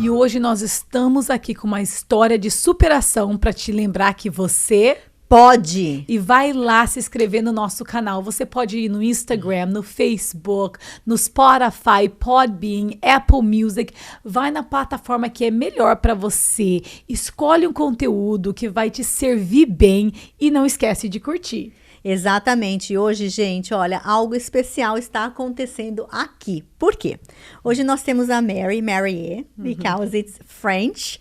E hoje nós estamos aqui com uma história de superação para te lembrar que você pode. E vai lá se inscrever no nosso canal. Você pode ir no Instagram, no Facebook, no Spotify, Podbean, Apple Music. Vai na plataforma que é melhor para você. Escolhe um conteúdo que vai te servir bem e não esquece de curtir. Exatamente. Hoje, gente, olha, algo especial está acontecendo aqui. Por quê? Hoje nós temos a Marie, because it's French.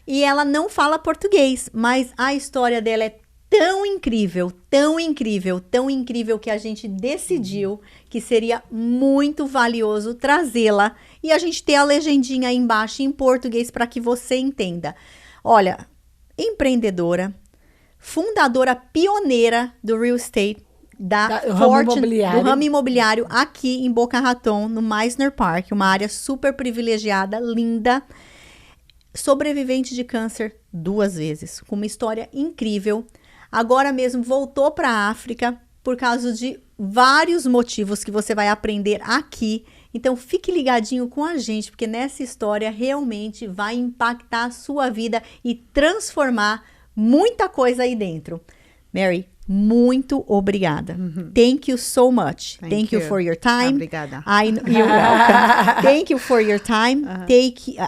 E ela não fala português, mas a história dela é tão incrível, tão incrível, tão incrível que a gente decidiu que seria muito valioso trazê-la e a gente ter a legendinha aí embaixo em português para que você entenda. Olha, empreendedora, fundadora pioneira do real estate, do ramo imobiliário aqui em Boca Raton, no Meisner Park, uma área super privilegiada, linda, sobrevivente de câncer 2 vezes, com uma história incrível. Agora mesmo voltou para a África por causa de vários motivos que você vai aprender aqui. Então fique ligadinho com a gente, porque nessa história realmente vai impactar a sua vida e transformar muita coisa aí dentro. Mary, muito obrigada. Thank you so much. Thank you for your time. Obrigada. You're welcome. Thank you for your time.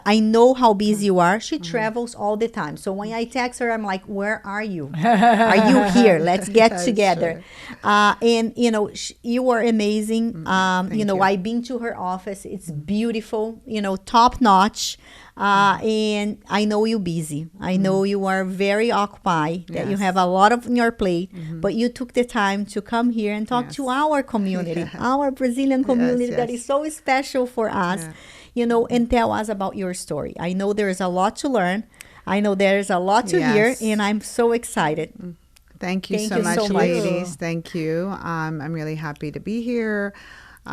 I know how busy you are. She travels all the time. So when I text her, I'm like, where are you? Are you here? Let's get together. And, you know, you are amazing. I've been to her office. It's beautiful, top notch. And I know you're busy. I know you are very occupied, that you have a lot on your plate, but you took the time to come here and talk to our community, our Brazilian community that is so special for us, and tell us about your story. I know there is a lot to learn. I know there's a lot to hear, and I'm so excited. Thank you so much, ladies. Thank you. I'm really happy to be here.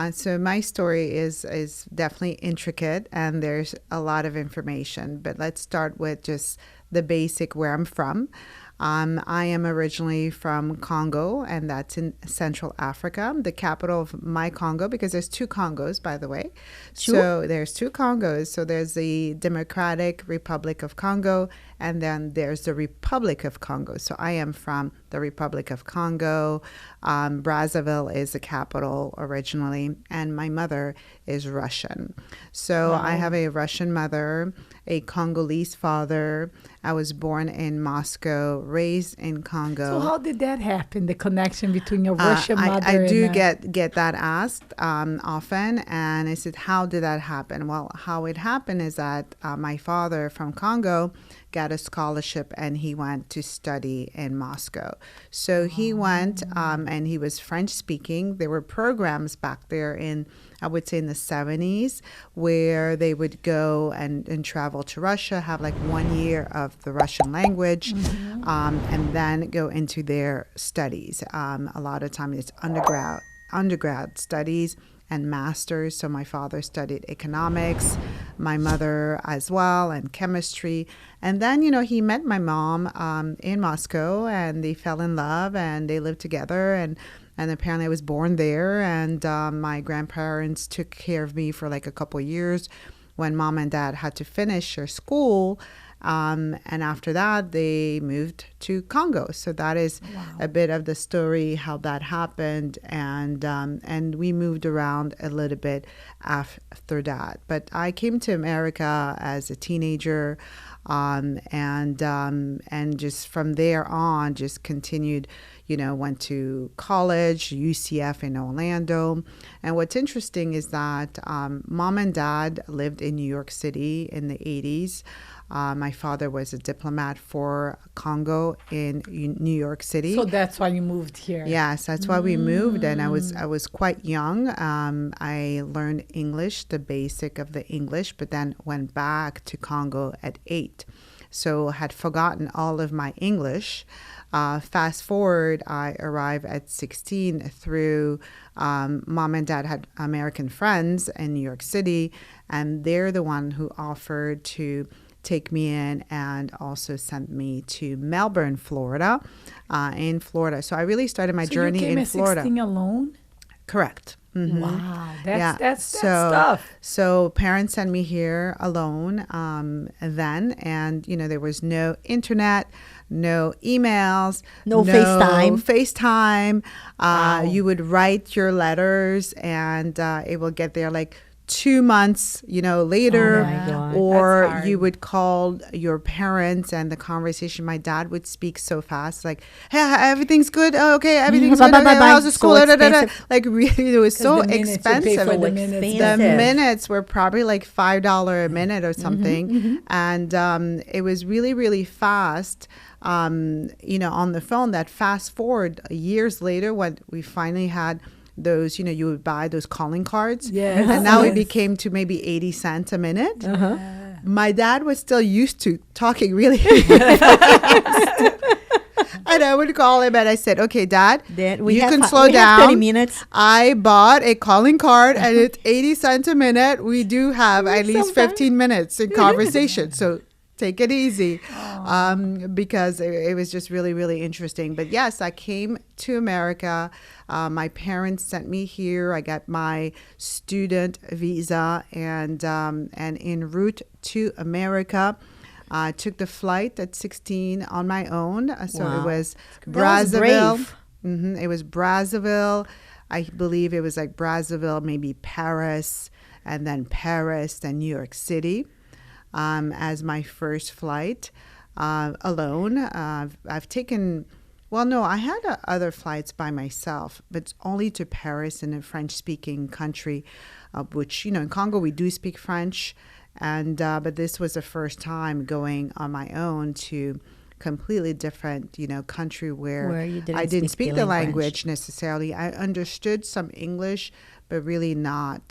So my story is definitely intricate, and there's a lot of information. But let's start with just the basic where I'm from. I am originally from Congo, and that's in Central Africa, the capital of my Congo, because there's 2 Congos, by the way. So there's 2 Congos. So there's the Democratic Republic of Congo, and then there's the Republic of Congo. So I am from the Republic of Congo. Brazzaville is the capital originally, and my mother is Russian. So I have a Russian mother, a Congolese father. I was born in Moscow, raised in Congo. So how did that happen, the connection between your Russian mother I do and... get that asked often, and I said, how did that happen? Well, how it happened is that my father from Congo got a scholarship and he went to study in Moscow. So he went and he was French speaking. There were programs back there in, I would say in the 70s, where they would go and travel to Russia, have like 1 year of the Russian language, and then go into their studies. A lot of times it's undergrad studies and masters. So my father studied economics, my mother as well, and chemistry. And then, he met my mom in Moscow, and they fell in love, and they lived together. And apparently I was born there, and my grandparents took care of me for like a couple of years when mom and dad had to finish their school. And after that, they moved to Congo. So that is a bit of the story, how that happened. And we moved around a little bit after that. But I came to America as a teenager, and just from there on, just continued, went to college, UCF in Orlando. And what's interesting is that mom and dad lived in New York City in the 80s. My father was a diplomat for Congo in New York City. So that's why you moved here. Yes, that's why we moved, and I was quite young. I learned English, the basic of the English, but then went back to Congo at 8. So had forgotten all of my English. Fast forward, I arrived at 16 through mom and dad had American friends in New York City, and they're the one who offered to take me in and also sent me to Melbourne, Florida, So I really started my journey in Florida. So you came at 16 alone? Correct. Mm-hmm. Wow, that's stuff. So parents sent me here alone then, and there was no internet, no emails, no FaceTime. Wow. You would write your letters, and it will get there like 2 months, later, Oh my God. or That's hard. you would call your parents, and the conversation. My dad would speak so fast, like, "Hey, everything's good. Oh, okay, everything's good. Okay, how's the school?" So Da, da, da. expensive. Like, really, it was so the minutes, you pay expensive. for the And minutes. the Expensive. minutes were probably like $5 a minute or something, and it was really, really fast. On the phone. That fast forward years later, when we finally had those, you would buy those calling cards. Yes. And now it Yes. became to maybe 80 cents a minute. Uh-huh. My dad was still used to talking really fast. And I would call him and I said, "Okay, Dad, Then you can have slow we have 30 down. minutes. I bought a calling card and it's 80 cents a minute. We do have at least 15 minutes in conversation. So take it easy." Because it was just really, really interesting. But yes, I came to America. My parents sent me here. I got my student visa, and en route to America, I took the flight at 16 on my own. So Wow. it was That was Brazzaville. brave. It was Brazzaville. I believe it was like Brazzaville, maybe Paris, and then Paris, then New York City. As my first flight alone. I've taken, well, no, I had other flights by myself, but only to Paris, in a French-speaking country, which, in Congo we do speak French, and but this was the first time going on my own to completely different, country where you I didn't speak the French. language necessarily. I understood some English, but really not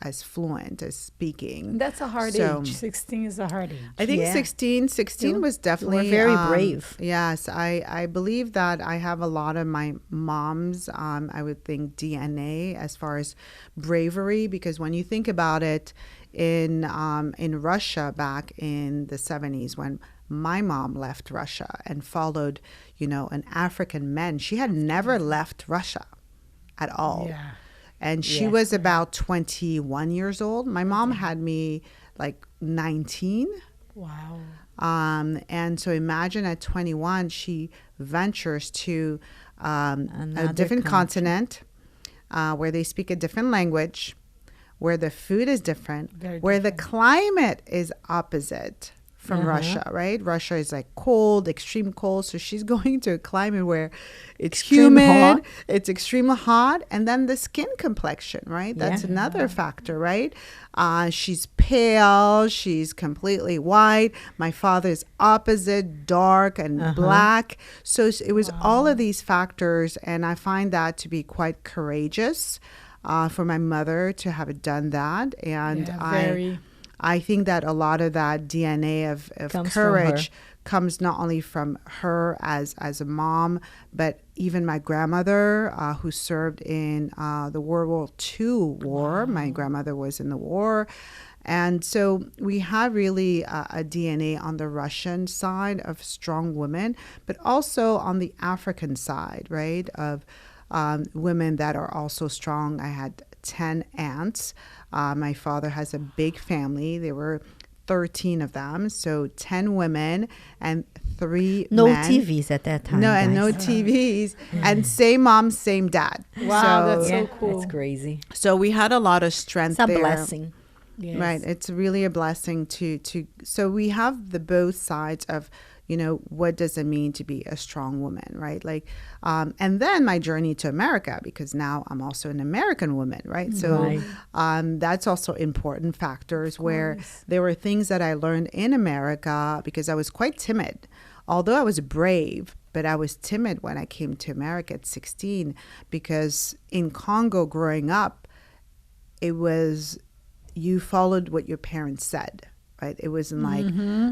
as fluent as speaking. That's a hard So- age. 16 is a hard age. I think Yeah. 16 was definitely very brave. Yes, I believe that I have a lot of my mom's, I would think, DNA as far as bravery, because when you think about it, in Russia back in the 70s, when my mom left Russia and followed, an African man, she had never left Russia at all. Yeah. And she Yeah. was about 21 years old. My mom had me like 19. Wow. And so imagine at 21, she ventures to a Another different country. continent where they speak a different language, where the food is different, Very where the different. climate is opposite from Russia, right? Russia is like cold, extreme cold. So she's going to a climate where it's Extreme humid, hot. it's extremely hot, and then the skin complexion, right? That's Yeah. another factor, right? She's pale, she's completely white. My father's opposite, dark and black. So it was all of these factors, and I find that to be quite courageous for my mother to have done that. And Yeah, very. I think that a lot of that DNA of Comes from her. courage comes not only from her as a mom, but even my grandmother who served in the World War II war. My grandmother was in the war. And so we have really a DNA on the Russian side of strong women, but also on the African side, right, of women that are also strong. I had 10 aunts. My father has a big family. There were 13 of them, so 10 women and 3 No men. TVs at that time. No, and no guys. TVs, and same mom, same dad. Wow, that's Yeah, so cool. that's crazy. So we had a lot of strength It's a there. blessing. Yes. Right. It's really a blessing to so we have the both sides of, what does it mean to be a strong woman, right? Like, and then my journey to America, because now I'm also an American woman, right? So Right. that's also important factors where course. there were things that I learned in America because I was quite timid. Although I was brave, but I was timid when I came to America at 16, because in Congo growing up, it was, you followed what your parents said, right? It wasn't like,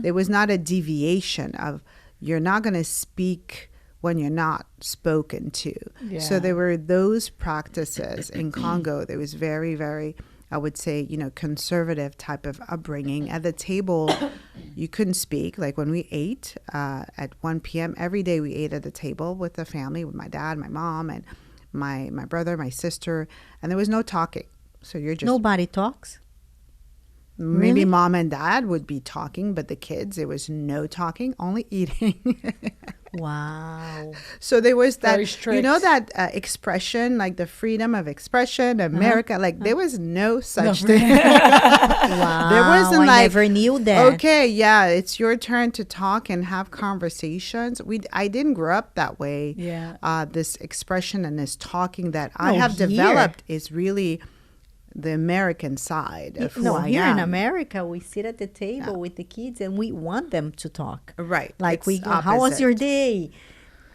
there was not a deviation of, you're not going to speak when you're not spoken to. So Yeah. there were those practices in Congo. There was very, very, I would say, conservative type of upbringing. At the table, you couldn't speak. Like when we ate at 1 p.m., every day we ate at the table with the family, with my dad, my mom, and my brother, my sister, and there was no talking. So you're just Nobody talks? maybe Really? mom and dad would be talking, but the kids, there was no talking, only eating. Wow. So there was that, Very strict. you know, that expression, like the freedom of expression, America, like there was no such thing. Wow. There wasn't I like, never knew that. okay, yeah, it's your turn to talk and have conversations. I didn't grow up that way. Yeah. This expression and this talking that I No, have here. developed is really the American side of who No, I here am. in America, we sit at the table with the kids and we want them to talk. Right. Like It's how was opposite. your day?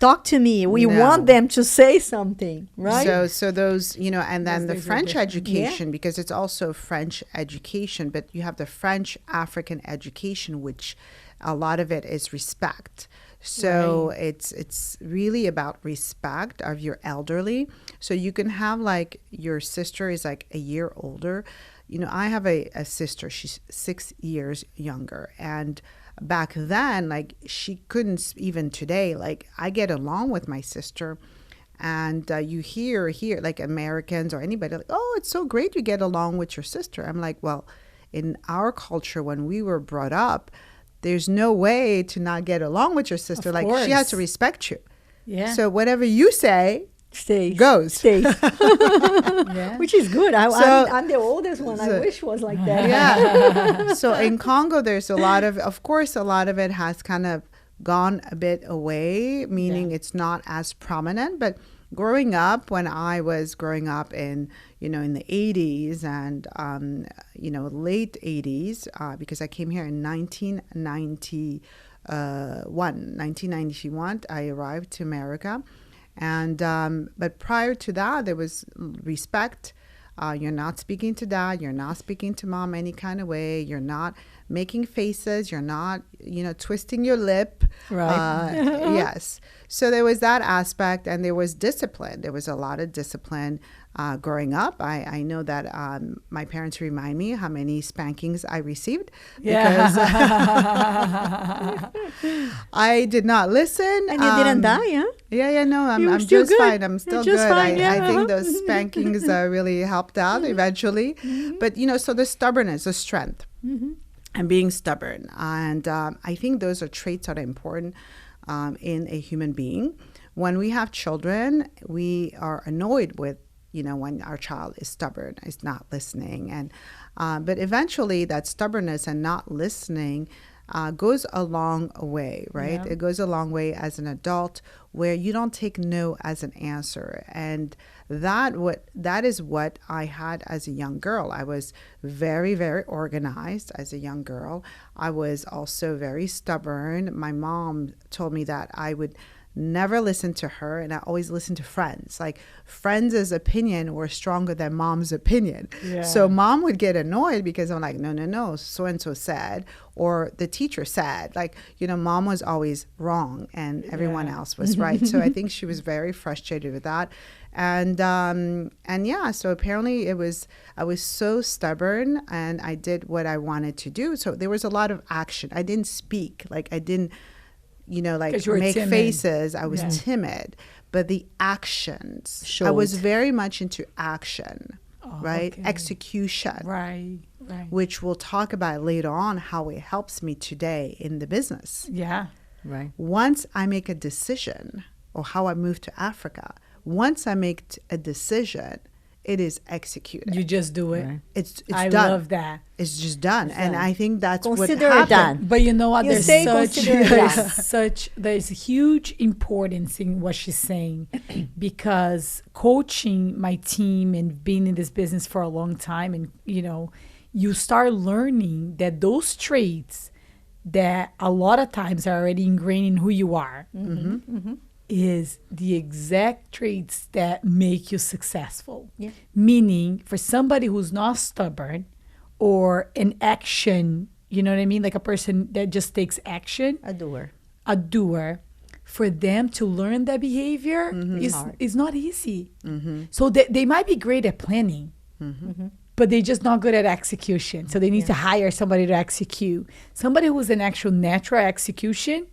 Talk to me. We No. want them to say something, right? So those, you know, and then Those the days are French different. education, because it's also French education, but you have the French African education, which a lot of it is respect. So it's really about respect of your elderly. So you can have like your sister is like a year older. You know, I have a sister, she's 6 years younger. And back then, like she couldn't, even today, like I get along with my sister. And you hear like Americans or anybody like, oh, it's so great you get along with your sister. I'm like, well, in our culture, when we were brought up, there's no way to not get along with your sister. Of Like she has course. to respect you. Yeah. So whatever you say Stays. goes. Stays. Yeah. Which is good. So- I'm the oldest one. I so- wish was like that. Yeah. So in Congo, there's a lot of course, a lot of it has kind of gone a bit away, meaning it's not as prominent. But growing up, when I was growing up in, you know, in the 80s and, you know, late 80s, because I came here in 1991, I arrived to America. And, but prior to that, there was respect. You're not speaking to dad. You're not speaking to mom any kind of way. You're not making faces. You're not, you know, twisting your lip. Right. Yes. So there was that aspect, and there was discipline. There was a lot of discipline growing up. I know that my parents remind me how many spankings I received because I did not listen. And you didn't die, huh? Yeah, no, You were I'm still just good. fine. I'm still You're just good. fine, yeah. I think those spankings really helped out eventually. But, you know, so the stubbornness, the strength, and being stubborn. And I think those are traits that are important in a human being. When we have children, we are annoyed with, you know, when our child is stubborn, is not listening. And but eventually that stubbornness and not listening goes a long way, right? Yeah. It goes a long way as an adult where you don't take no as an answer. And that is what I had as a young girl. I was very, very organized as a young girl. I was also very stubborn. My mom told me that I would never listen to her, and I always listened to friends. Like friends' opinion were stronger than mom's opinion. Yeah. So mom would get annoyed because I'm like, no, so-and-so said, or the teacher said. Like, you know, mom was always wrong and everyone else was right. So I think she was very frustrated with that. And yeah, so apparently I was so stubborn and I did what I wanted to do. So there was a lot of action. I didn't speak. Like I didn't, you know, like 'Cause you were make timid. faces. I was Yeah. timid, but the actions, I Showed. was very much into action, right? okay. Execution, Right. which we'll talk about later on how it helps me today in the business. Yeah. Right. Once I make a decision, or how I moved to Africa, once I make a decision, it is executed. You just do it. Right. It's I done. love that. It's just done. And done. I think that's Consider what it happened. done. But you know what? You say consider it There's huge importance in what she's saying because coaching my team and being in this business for a long time, and you know, you start learning that those traits that a lot of times are already ingrained in who you are is the exact traits that make you successful. Yeah. Meaning for somebody who's not stubborn or an action, you know what I mean? Like a person that just takes action, A doer. a doer, for them to learn that behavior Hard. is not easy. So they might be great at planning, but they're just not good at execution. So they need to hire somebody to execute. Somebody who's an actual natural execution,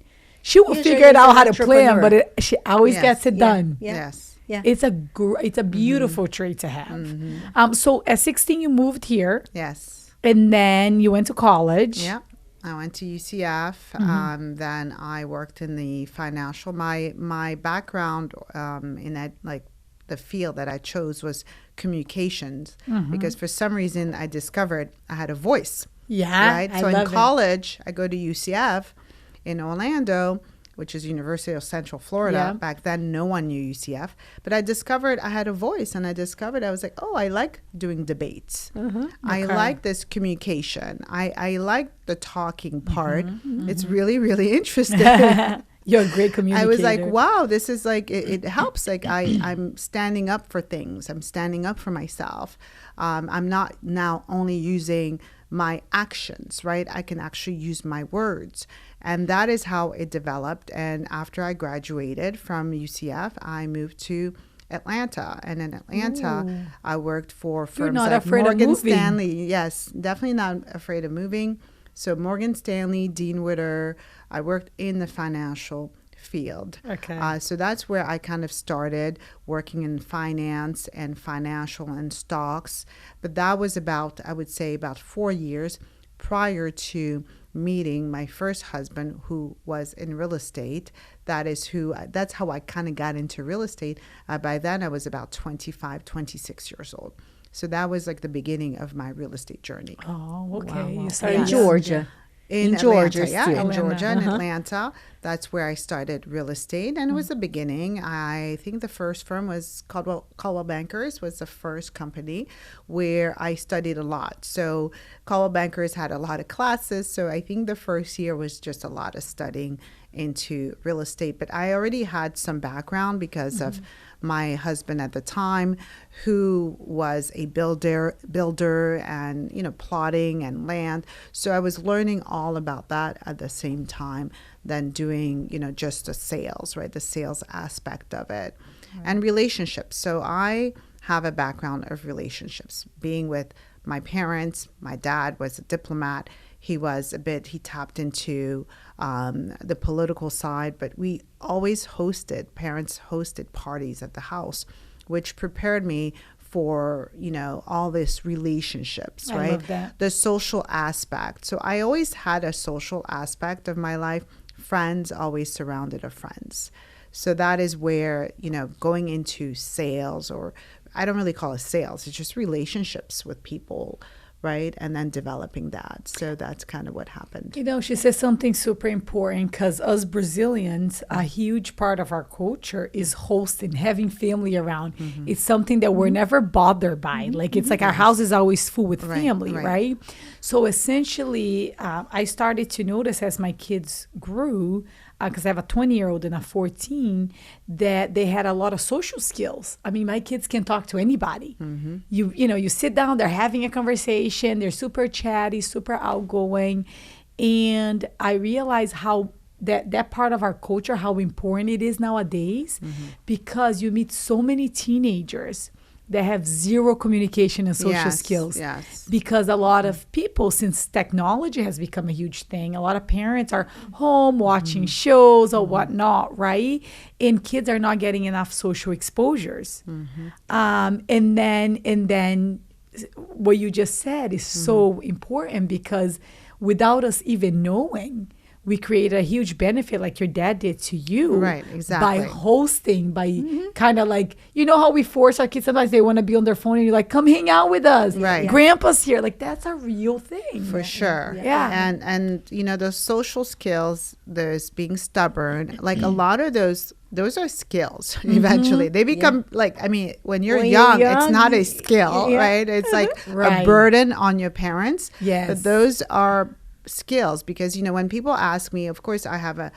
she will Usually figure it it's out an how to plan, entrepreneur. but she always Yes. gets it Yeah. done. Yeah. Yes. Yeah. It's a beautiful trait to have. So at 16, you moved here. Yes. And then you went to college. Yeah. I went to UCF. Then I worked in the financial. My background in that, like, the field that I chose was communications, because for some reason I discovered I had a voice. Yeah. Right. So in college, I go to UCF in Orlando, which is University of Central Florida. Yeah. Back then, no one knew UCF. But I discovered I had a voice, and I was like, oh, I like doing debates. I like this communication. I like the talking part. It's really, really interesting. You're a great communicator. I was like, wow, this is like, it helps. Like I'm standing up for things. I'm standing up for myself. I'm not now only using my actions, right? I can actually use my words. And that is how it developed. And after I graduated from UCF, I moved to Atlanta. And in Atlanta, I worked for firms like Morgan Stanley. Yes, definitely not afraid of moving. So Morgan Stanley, Dean Witter, I worked in the financial field. Okay. So that's where I kind of started working in finance and financial and stocks. But that was about, I would say, about 4 years prior to meeting my first husband, who was in real estate. That's how I kind of got into real estate. By then I was about 25, 26 years old. So that was like the beginning of my real estate journey. Oh, okay. Wow. You started In Georgia. In Georgia, Atlanta, still. in Georgia, in Atlanta. That's where I started real estate, and it was the beginning. I think the first firm was Caldwell Bankers was the first company where I studied a lot. So Caldwell Bankers had a lot of classes, so I think the first year was just a lot of studying into real estate. But I already had some background because of my husband at the time, who was a builder and, plotting and land. So I was learning all about that at the same time than doing, just the sales, right? The sales aspect of it. And relationships. So I have a background of relationships, being with my parents. My dad was a diplomat. He tapped into the political side, but parents hosted parties at the house, which prepared me for, all this relationships, right? I love that. The social aspect. So I always had a social aspect of my life. Friends, always surrounded of friends. So that is where, going into sales, or I don't really call it sales, it's just relationships with people, right? And then developing that. So that's kind of what happened. She says something super important, because us Brazilians, a huge part of our culture is hosting, having family around. It's something that we're never bothered by. Like, it's like our house is always full with family, right? So essentially, I started to notice as my kids grew, because I have a 20-year-old and a 14, that they had a lot of social skills. I mean, my kids can talk to anybody. You sit down, they're having a conversation, they're super chatty, super outgoing. And I realized how that part of our culture, how important it is nowadays, because you meet so many teenagers that have zero communication and social skills. Yes. Because a lot of people, since technology has become a huge thing, a lot of parents are home watching shows or whatnot, right? And kids are not getting enough social exposures. And then what you just said is so important, because without us even knowing, we create a huge benefit, like your dad did to you. Right, exactly. By hosting, by kind of like, how we force our kids, sometimes they want to be on their phone and you're like, come hang out with us. Right. Grandpa's here. Like, that's a real thing. For sure. Yeah. And those social skills, there's being stubborn, like a lot of those are skills eventually. They become when you're young, it's not a skill, right? It's like a burden on your parents. Yes. But those are skills, because when people ask me, of course I have a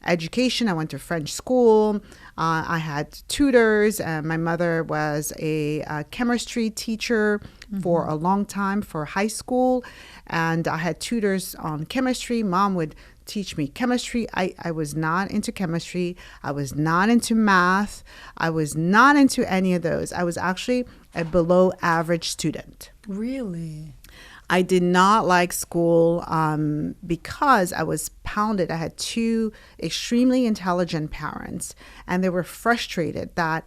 education. I went to French school. I had tutors. My mother was a chemistry teacher for a long time for high school, and I had tutors on chemistry. Mom would teach me chemistry. I was not into chemistry. I was not into math. I was not into any of those. I was actually a below average student. Really? I did not like school because I was pounded. I had two extremely intelligent parents, and they were frustrated that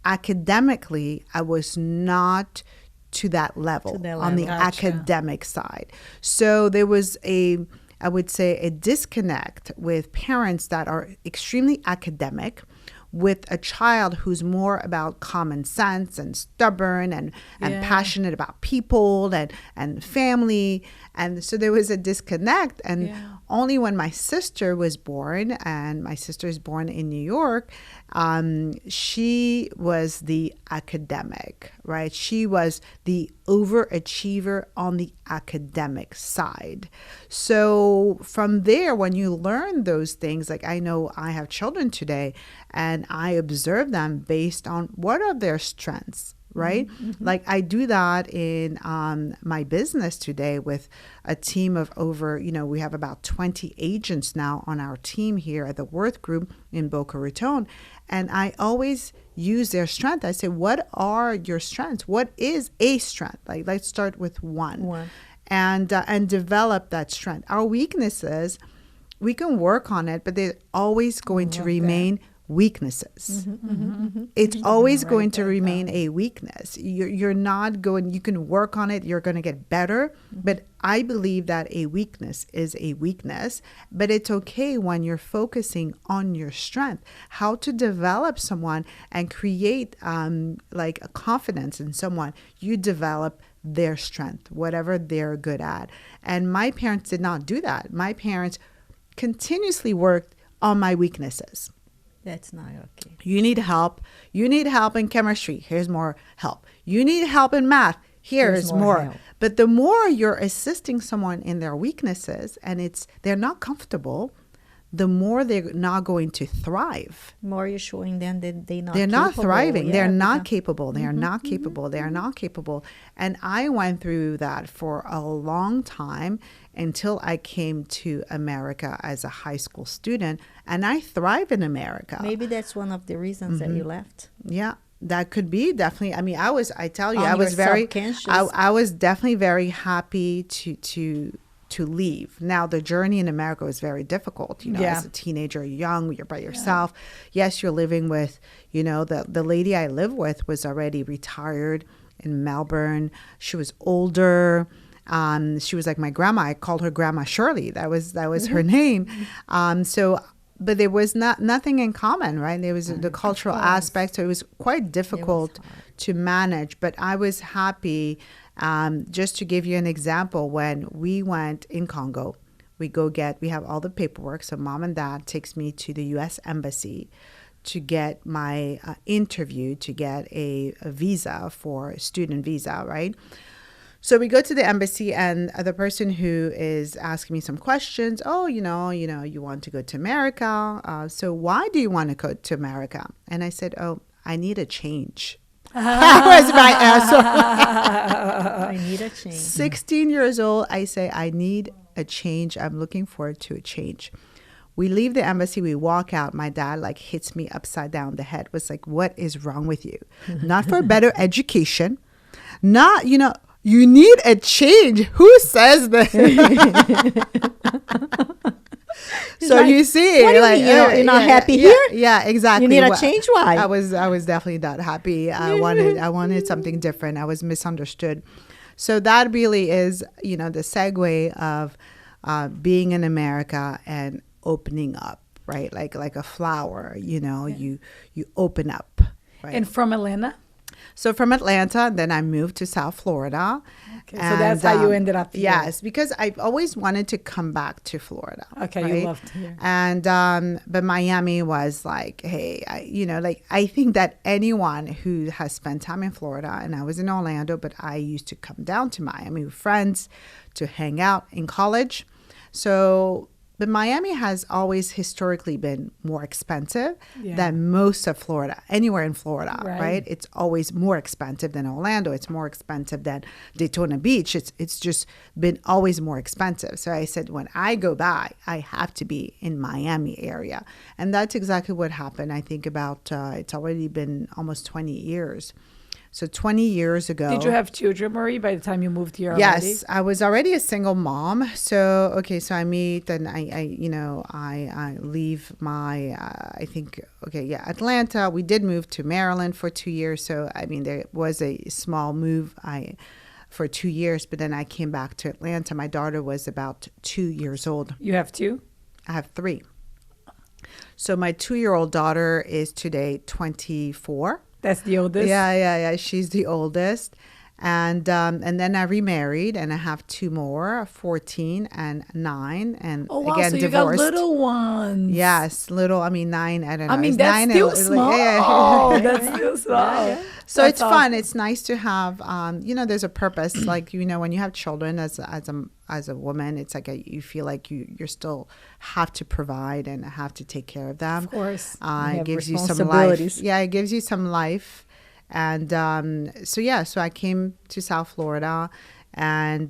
academically, I was not to that level on the academic side. So there was I would say, a disconnect with parents that are extremely academic with a child who's more about common sense and stubborn and passionate about people and family. And so there was a disconnect. And only when my sister was born, and my sister is born in New York, she was the academic, right? She was the overachiever on the academic side. So from there, when you learn those things, like I know I have children today, and I observe them based on what are their strengths, right? Mm-hmm. Like I do that in my business today with a team of over, we have about 20 agents now on our team here at the Worth Group in Boca Raton. And I always use their strength. I say, what are your strengths? What is a strength? Like, let's start with one. And develop that strength. Our weaknesses, we can work on it, but they're always going to remain weaknesses. It's always going to remain a weakness. You're not going, you can work on it, you're going to get better, but I believe that a weakness is a weakness, but it's okay when you're focusing on your strength, how to develop someone and create like a confidence in someone. You develop their strength, whatever they're good at. And my parents did not do that. My parents continuously worked on my weaknesses. That's not okay. You need help. You need help in chemistry. Here's more help. You need help in math. Here's more. Help. But the more you're assisting someone in their weaknesses and they're not comfortable, the more they're not going to thrive. The more you're showing them that they're not thriving. Yeah, they're not capable. They are not capable. They are not capable. And I went through that for a long time until I came to America as a high school student. And I thrive in America. Maybe that's one of the reasons that you left. Yeah. That could be definitely. I mean, I was definitely very happy to leave. Now, the journey in America was very difficult. As a teenager, young, you're by yourself. Yes, you're living with, the lady I live with was already retired in Melbourne. She was older. She was like my grandma. I called her Grandma Shirley. That was her name. But there was nothing in common, right? There was the cultural aspect. So it was quite difficult to manage. But I was happy. Just to give you an example, when we went in Congo, we have all the paperwork. So mom and dad takes me to the U.S. Embassy to get my interview, to get a visa for student visa, right? So we go to the embassy, and the person who is asking me some questions, you want to go to America. So why do you want to go to America? And I said, I need a change. That was my answer. I need a change. 16 years old, I say, I need a change. I'm looking forward to a change. We leave the embassy, we walk out. My dad hits me upside down the head. Was like, what is wrong with you? Not for better education. Not, you need a change. Who says that? So you see, you're not happy here? Yeah, exactly. You need a change? Why? I was definitely not happy. I wanted something different. I was misunderstood. So that really is, the segue of being in America and opening up, right? Like a flower, you open up. Right? And from Atlanta? So from Atlanta, then I moved to South Florida. Okay, so that's how you ended up here. Yes, because I've always wanted to come back to Florida. Okay, right? you loved here. And but Miami was like, hey, I think that anyone who has spent time in Florida, and I was in Orlando, but I used to come down to Miami with friends to hang out in college. But Miami has always historically been more expensive than most of Florida, anywhere in Florida, right? It's always more expensive than Orlando. It's more expensive than Daytona Beach. It's just been always more expensive. So I said, when I go back, I have to be in Miami area. And that's exactly what happened. I think about, it's already been almost 20 years So 20 years ago. Did you have children, Marie, by the time you moved here already? Yes, I was already a single mom. So, okay, so I meet and I leave my, Atlanta. We did move to Maryland for 2 years. So, I mean, there was a small move for 2 years, but then I came back to Atlanta. My daughter was about 2 years old. You have 2? I have 3. So my 2-year-old daughter is today 24. That's the oldest? Yeah. She's the oldest. And then I remarried, and I have 2 more, 14 and 9. And again, so divorced. You got little ones. Yes, little. I mean, 9. I don't know. I mean, It's that's 9 still and, small. That's still small. So That's it's fun. It's nice to have, there's a purpose. Like, when you have children as a woman, it's like you feel like you still have to provide and have to take care of them. Of course. It gives you some life. Yeah, it gives you some life. And so I came to South Florida and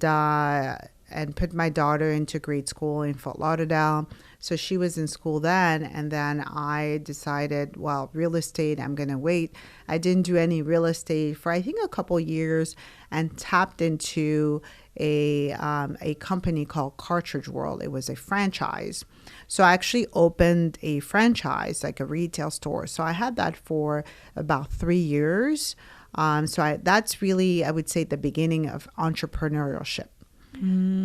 put my daughter into grade school in Fort Lauderdale. So she was in school then, and then I decided, well, real estate, I'm going to wait. I didn't do any real estate for, I think, a couple years, and tapped into a company called Cartridge World. It was a franchise. So I actually opened a franchise, like a retail store. So I had that for about 3 years. That's really, I would say, the beginning of entrepreneurship.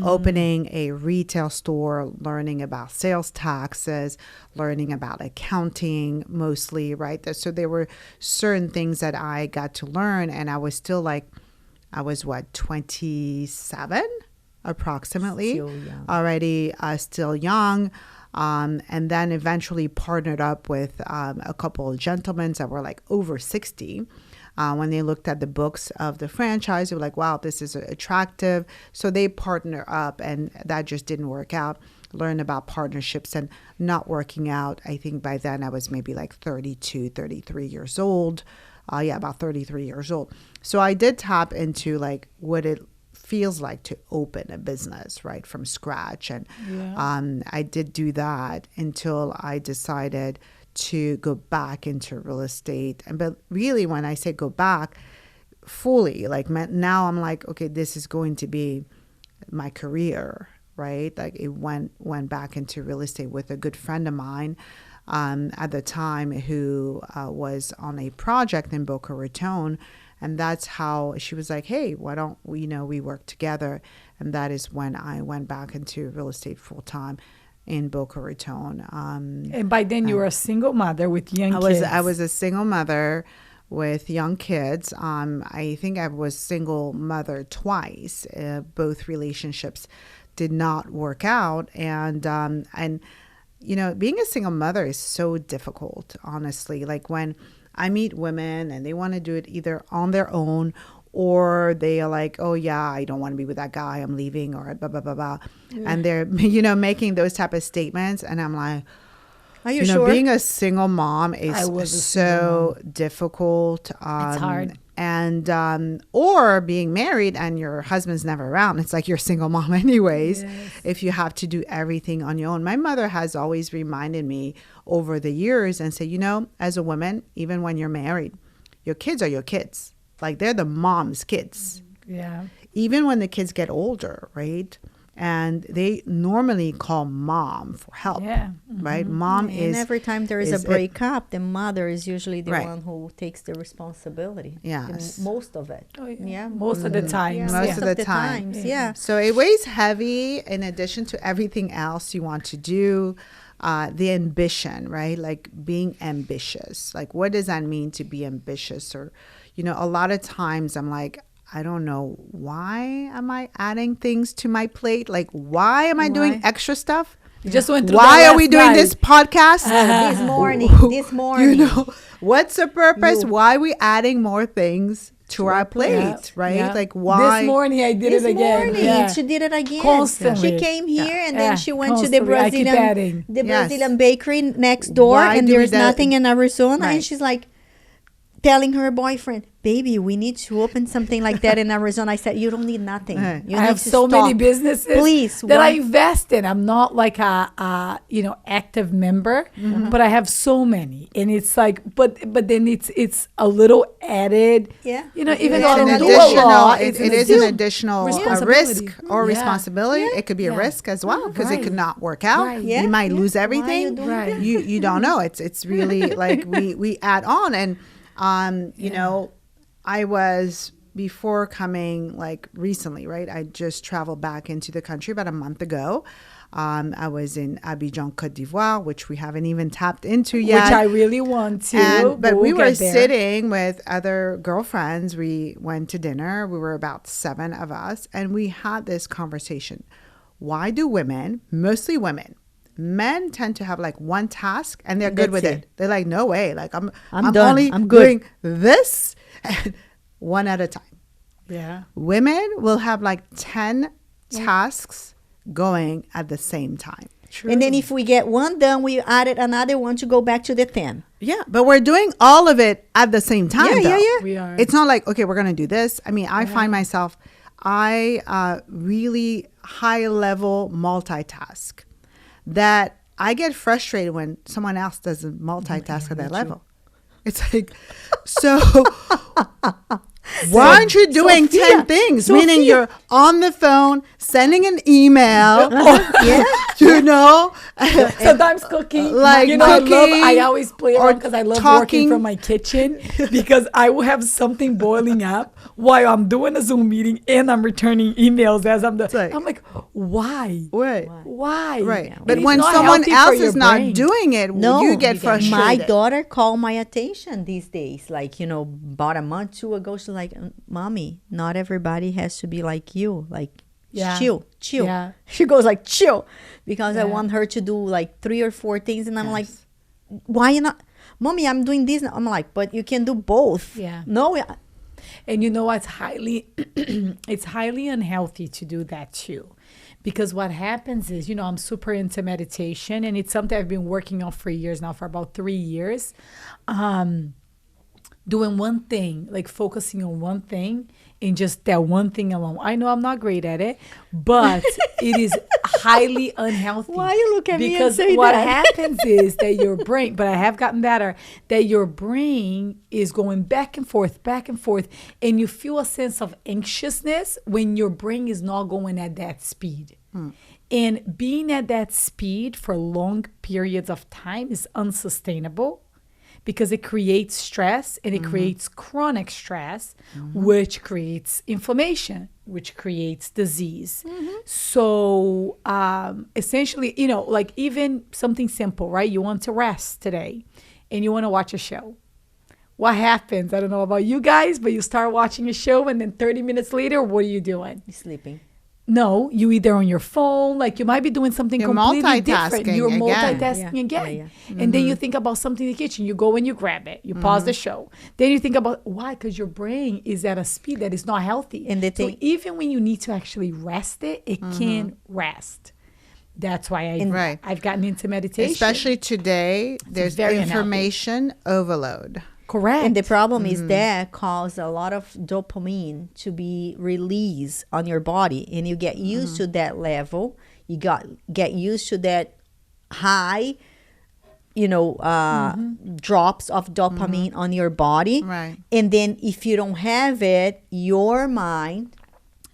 Opening a retail store, learning about sales taxes, learning about accounting mostly, right? So there were certain things that I got to learn, and I was still 27 approximately, Still young. already still young. And then eventually partnered up with a couple of gentlemen that were like over 60. When they looked at the books of the franchise, they were like, wow, this is attractive. So they partner up, and that just didn't work out. Learn about partnerships and not working out. I think by then I was maybe like 32, 33 years old. About 33 years old. So I did tap into like what it feels like to open a business, right, from scratch. And I did do that until I decided to go back into real estate. But really, when I say go back fully, like now I'm like, okay, this is going to be my career, right? Like it went back into real estate with a good friend of mine at the time who was on a project in Boca Raton. And that's how she was like, hey, why don't we work together? And that is when I went back into real estate full time in Boca Raton. And by then you were a single mother with young kids. I was a single mother with young kids. I think I was single mother twice. Both relationships did not work out. And being a single mother is so difficult, honestly. Like when I meet women and they want to do it either on their own, or they are like, oh, yeah, I don't want to be with that guy, I'm leaving, or blah, blah, blah, blah. Yeah. And they're, making those type of statements. And I'm like, are you sure? Being a single mom is so difficult. It's hard. And, or being married and your husband's never around. It's like you're a single mom anyways, if you have to do everything on your own. My mother has always reminded me over the years and say, as a woman, even when you're married, your kids are your kids. Like they're the mom's kids. Yeah. Even when the kids get older, right? And they normally call mom for help. Yeah. Mm-hmm. Right? Mom is. And every time there is a breakup, the mother is usually the one who takes the responsibility. Yes. Most of it. Oh, yeah. Most of the time. Yeah. Most of the times. Yeah. So it weighs heavy in addition to everything else you want to do. The ambition, right? Like being ambitious. Like what does that mean to be ambitious? Or, a lot of times I'm like, I don't know, why am I adding things to my plate? Like, why am I doing extra stuff? You just went through Why are we doing this podcast? This morning. What's the purpose? Why are we adding more things to our plate, right? Yeah. Like why? This morning I did it again. She did it again. Constantly. She came here and then she went to the Brazilian bakery next door, Why and there's nothing in Arizona. And she's like, telling her boyfriend, baby, we need to open something like that in Arizona. I said, you don't need nothing. You I need have to so many stop. businesses Please, that I why- invest in. I'm not like a active member, but I have so many, and it's like, but then it's a little added. Yeah. Even It's though I an don't do a additional, lot, it is an additional responsibility. risk or Yeah. responsibility. It could be a Yeah. risk as well because Right. it could not work out. Right. Yeah. You might Yeah. lose Why are you everything. doing Right. that? You don't know. It's really like we add on, and you know, I was before coming like recently, right? I just traveled back into the country about a month ago. I was in Abidjan, Cote d'Ivoire, which we haven't even tapped into yet. which I really want to. But we we'll were get there. sitting with other girlfriends. We went to dinner. We were about 7 of us, and we had this conversation. Why do women, mostly women, men tend to have like one task and they're good That's with it. it. They're like, no way. Like I'm done. only I'm good. doing this one at a time. Yeah. Women will have like 10 tasks going at the same time. True. And then if we get one done, we added another one to go back to the 10. Yeah, but we're doing all of it at the same time. Yeah, yeah, though. yeah. We are. It's not like, okay, we're going to do this. I mean, I find myself, I really high level multitask that I get frustrated when someone else doesn't multitask at that level. It's like, so why aren't you doing 10 things? Meaning you're on the phone, sending an email, Yeah. you know? Sometimes cooking, Like cooking, I always play or around because I love talking. working from my kitchen because I will have something boiling up while I'm doing a Zoom meeting and I'm returning emails as I'm doing. like- I'm like, why? Right. Why? Right. And But it's when not someone healthy for else your is not brain. doing it, No, you get frustrated. My daughter called my attention these days. Like, about a month, 2 ago, she's like, Mommy, not everybody has to be like you. Like, Yeah. chill. Yeah. She goes like, chill. Because I Yeah. want her to do like 3 or 4 things. And I'm like, why you not? Mommy, I'm doing this. I'm like, but you can do both. Yeah. No, And you know what's it's highly unhealthy to do that too. Because what happens is, I'm super into meditation and it's something I've been working on for years now, for about 3 years. Doing one thing, like focusing on one thing and just that one thing alone. I know I'm not great at it, but it is highly unhealthy. Why you look at me and because say what that? happens is that your brain, but I have gotten better, that your brain is going back and forth, and you feel a sense of anxiousness when your brain is not going at that speed. And being at that speed for long periods of time is unsustainable because it creates stress and it creates chronic stress, which creates inflammation, which creates disease. So essentially, like even something simple, right? You want to rest today and you want to watch a show. What happens? I don't know about you guys, but you start watching a show and then 30 minutes later, what are you doing? sleeping. No, you either on your phone, like you might be doing something You're completely different. multitasking You're again. multitasking Yeah, again. yeah, And then you think about something in the kitchen. You go and you grab it. You pause the show. Then you think about why? Because your brain is at a speed that is not healthy. And the so thing- even when you need to actually rest it, it can rest. That's why Right. I've gotten into meditation. Especially today, there's very unhealthy. information overload. correct. And the problem is that cause a lot of dopamine to be released on your body, and you get used to that level. You get used to that high, drops of dopamine on your body. Right. And then if you don't have it, your mind,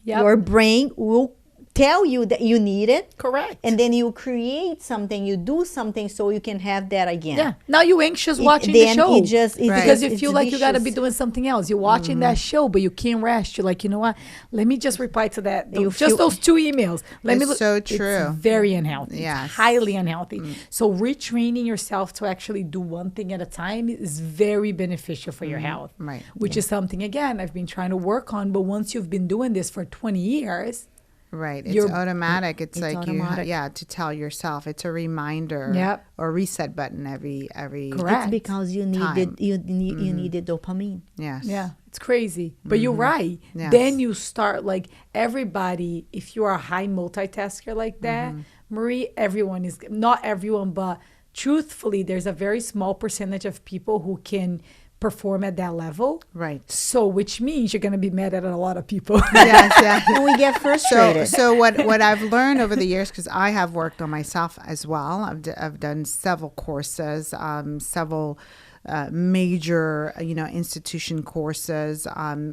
Yep. your brain will tell you that you need it. correct. And then you create something, you do something so you can have that again. yeah. Now you're anxious watching then the show. it just- it because just- you feel it's like you got to be vicious. doing something else. You're watching that show, but you can't rest. You're like, you know what? Let me just reply to that. You Just feel- those 2 emails. Let me It's look. so It's true. very unhealthy. Yes. It's highly unhealthy. So retraining yourself to actually do one thing at a time is very beneficial for your health. Right. Which is something, again, I've been trying to work on. But once you've been doing this for 20 years, Right. It's You're- automatic. It's like automatic. to tell yourself. It's a reminder Yep. or reset button every Correct. It's because you Time. needed you needed dopamine. Yes. yeah, it's crazy. But you're right. Yes. Then you start like everybody, if you are a high multitasker like that, Marie, everyone is, not everyone, but truthfully, there's a very small percentage of people who can perform at that level. Right. So, which means you're going to be mad at a lot of people. Yes, yeah. And we get frustrated. So what I've learned over the years, because I have worked on myself as well. I've done several courses, several major, institution courses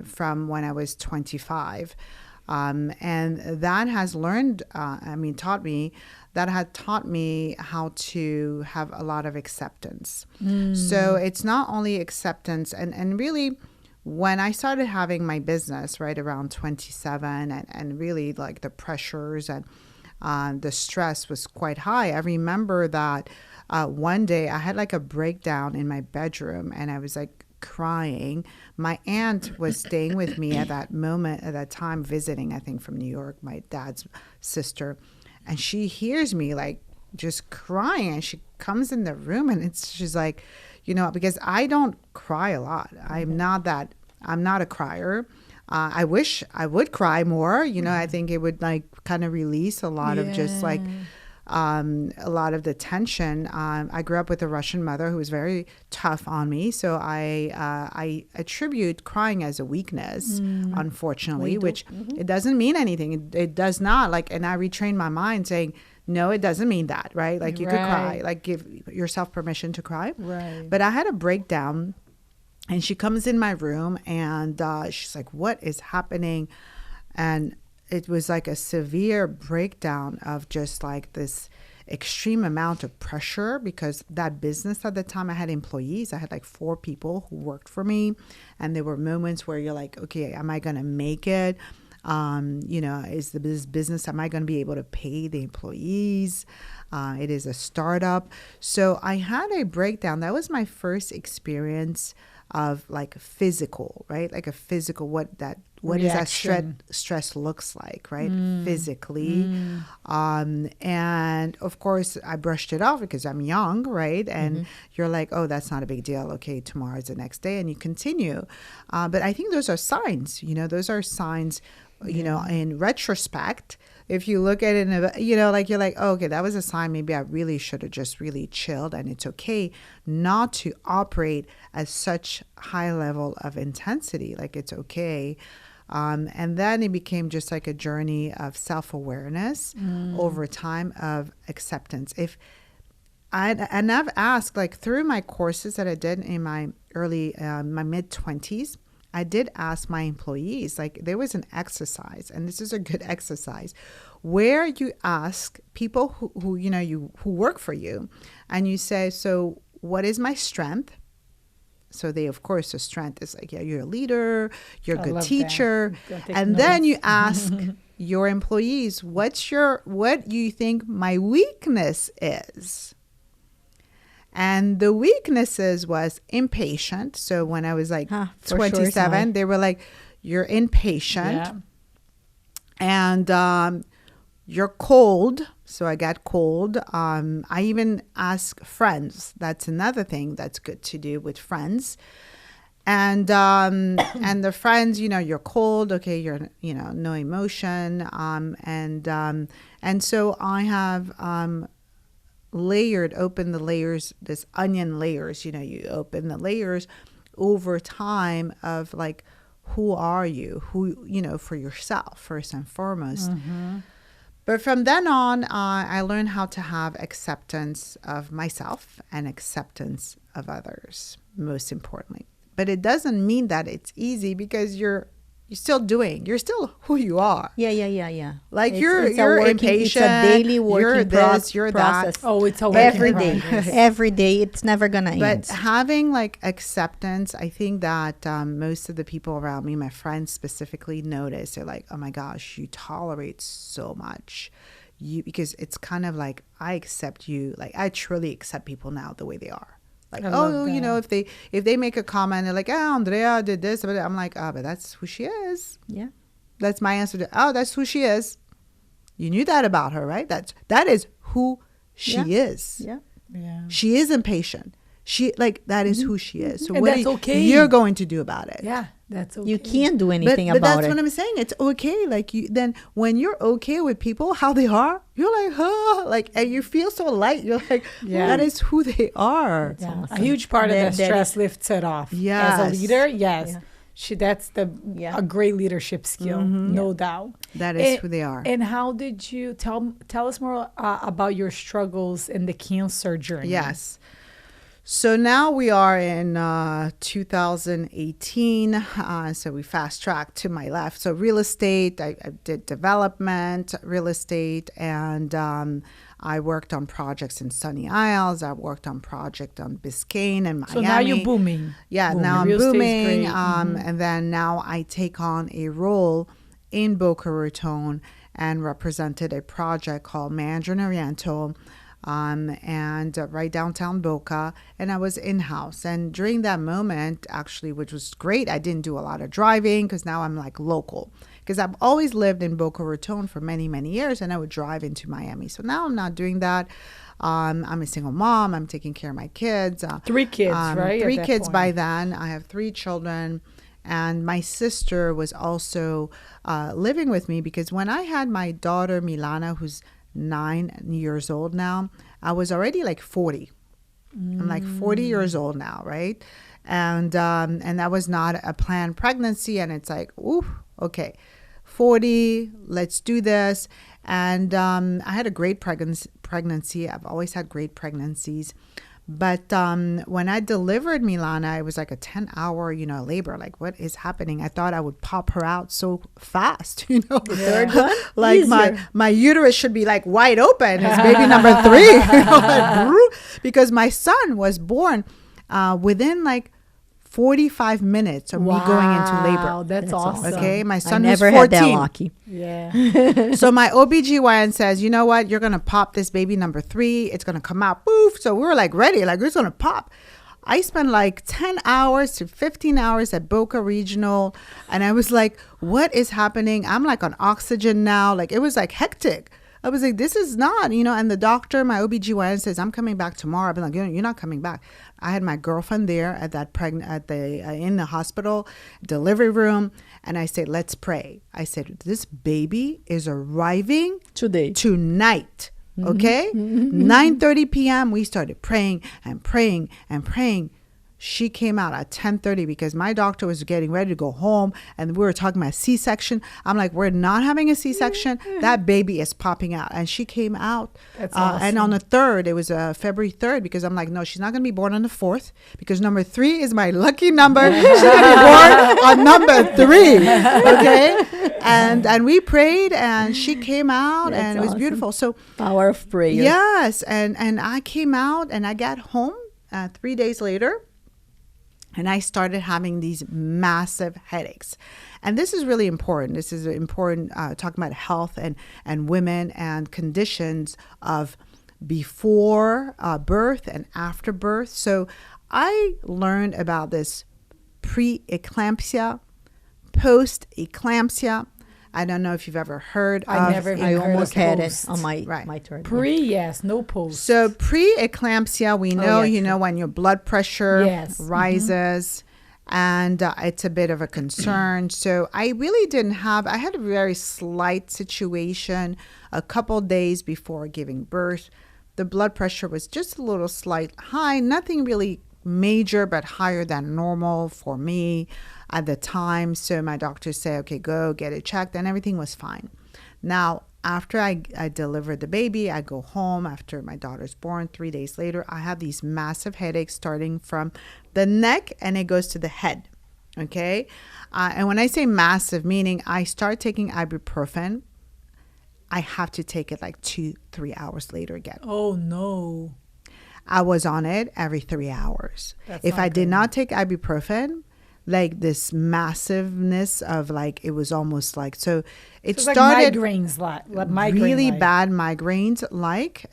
from when I was 25. And that has taught me how to have a lot of acceptance. So it's not only acceptance, and really, when I started having my business right around 27, and really like the pressures and the stress was quite high. I remember that one day I had like a breakdown in my bedroom, and I was like crying. My aunt was staying with me at that time, visiting, I think, from New York, my dad's sister. And she hears me like just crying, and she comes in the room, and she's like, because I don't cry a lot. I'm not a crier. I wish I would cry more. I think it would like kind of release a lot of just like a lot of the tension. I grew up with a Russian mother who was very tough on me, so I attribute crying as a weakness, unfortunately, which it doesn't mean anything. It does not. Like, and I retrained my mind saying, no, it doesn't mean that, right? Like, you could cry, like give yourself permission to cry. Right. But I had a breakdown, and she comes in my room, and she's like, what is happening? And it was like a severe breakdown of just like this extreme amount of pressure, because that business at the time, I had employees. I had like 4 people who worked for me. And there were moments where you're like, okay, am I going to make it? Is this business, am I going to be able to pay the employees? It is a startup. So I had a breakdown. That was my first experience of like physical, right? Like a physical, what is that stress looks like, right? Physically. And of course I brushed it off because I'm young, right? And you're like, oh, that's not a big deal. Okay, tomorrow's the next day, and you continue. But I think those are signs, those are signs, in retrospect. If you look at it, like you're like, oh, okay, that was a sign. Maybe I really should have just really chilled. And it's okay not to operate at such high level of intensity. Like, it's okay. And then it became just like a journey of self-awareness over time, of acceptance. And I've asked, like, through my courses that I did in my my mid-20s, I did ask my employees, like, there was an exercise, and this is a good exercise, where you ask people who work for you, and you say, so what is my strength? So they, of course, the strength is like, yeah, you're a leader, you're a good teacher. And then you ask your employees, what you think my weakness is? And the weaknesses was impatient. So when I was like 27, they were like, you're impatient. Yeah. And you're cold. So I got cold. I even ask friends. That's another thing that's good to do with friends. And and the friends, you're cold. Okay, you're no emotion. And so I have open the layers, this onion layers. You open the layers over time of like, who are you? For yourself first and foremost. But from then on, I learned how to have acceptance of myself and acceptance of others, most importantly. But it doesn't mean that it's easy, because you're still who you are. Yeah. Like, you're impatient. It's a daily working process. That. Oh, it's a every day. Every day. It's never going to end. But having like acceptance, I think that most of the people around me, my friends specifically, notice. They're like, oh my gosh, you tolerate so much. Because it's kind of like, I accept you. Like, I truly accept people now the way they are. Like, if they make a comment, they're like, Andrea did this, but I'm like, but that's who she is. Yeah. That's my answer to, that's who she is. You knew that about her, right? That is who she is. Yeah. She is impatient. That is who she is. So and what that's okay. you're going to do about it? Yeah. That's okay. You can't do anything but about that's it. what I'm saying. It's okay. Like then when you're okay with people, how they are, you're like, like, and you feel so light. You're like, that is who they are. Yeah. A huge part of that stress lifts it off. Yes. As a leader, yes. Yeah. That's a great leadership skill, no doubt. That is who they are. And how did you tell us more about your struggles in the cancer journey? Yes. So now we are in 2018. So we fast tracked to my left. So real estate, I did development, real estate, and I worked on projects in Sunny Isles. I worked on project on Biscayne and Miami. So now you're booming. Yeah, now I'm booming. And then now I take on a role in Boca Raton and represented a project called Mandarin Oriental. And right downtown Boca, and I was in-house. And during that moment, actually, which was great, I didn't do a lot of driving because now I'm like local. Because I've always lived in Boca Raton for many, many years, and I would drive into Miami. So now I'm not doing that. I'm a single mom. I'm taking care of my kids. 3 kids, right? 3 kids by then. I have 3 children. And my sister was also living with me because when I had my daughter, Milana, who's 9 years old now, I was already like 40. I'm like 40 years old now, right? And that was not a planned pregnancy. And it's like, ooh, okay, 40, let's do this. And I had a great pregnancy. I've always had great pregnancies. But when I delivered Milana, it was like a 10-hour, labor. Like, what is happening? I thought I would pop her out so fast, The third one? Like, my uterus should be, like, wide open. It's baby number 3. Because my son was born within, like, 45 minutes of me going into labor. That's awesome. Okay, my son I was never 14. had that lucky. Yeah. So my OBGYN says, you know what? You're going to pop this baby number 3. It's going to come out. Poof. So we were like ready. Like, it's going to pop. I spent like 10 hours to 15 hours at Boca Regional. And I was like, what is happening? I'm like on oxygen now. Like, it was like hectic. I was like, this is not, and the doctor, my OBGYN says, I'm coming back tomorrow. I've been like, you're not coming back. I had my girlfriend there at that in the hospital delivery room. And I said, let's pray. I said, this baby is arriving tonight. Okay. 9:30 p.m. We started praying and praying and praying. She came out at 10:30 because my doctor was getting ready to go home and we were talking about C-section. I'm like, we're not having a C-section. That baby is popping out. And she came out. That's awesome. And on the 3rd, it was February 3rd because I'm like, no, she's not going to be born on the 4th because number 3 is my lucky number. She's going to be born on number 3. Okay. And we prayed and she came out. That's and it was awesome. Beautiful. So power of prayer. Yes. And I came out and I got home 3 days later. And I started having these massive headaches. And this is really important. This is important, talking about health and women and conditions of before birth and after birth. So I learned about this pre-eclampsia, post-eclampsia. I don't know if you've ever heard of. I almost had it on my turn. Yes, no post. So pre-eclampsia, we know, when your blood pressure rises, and it's a bit of a concern. So I really I had a very slight situation a couple days before giving birth. The blood pressure was just a little slight high, nothing really major, but higher than normal for me at the time. So my doctor said, okay, go get it checked, and everything was fine. Now, after I delivered the baby, I go home after my daughter's born. 3 days later, I have these massive headaches starting from the neck and it goes to the head. Okay. And when I say massive, meaning I start taking ibuprofen, I have to take it like 2-3 hours later again. Oh, no. I was on it every 3 hours. If I did not take ibuprofen, like this massiveness of like, it was almost like, so it started like migraines, really bad migraines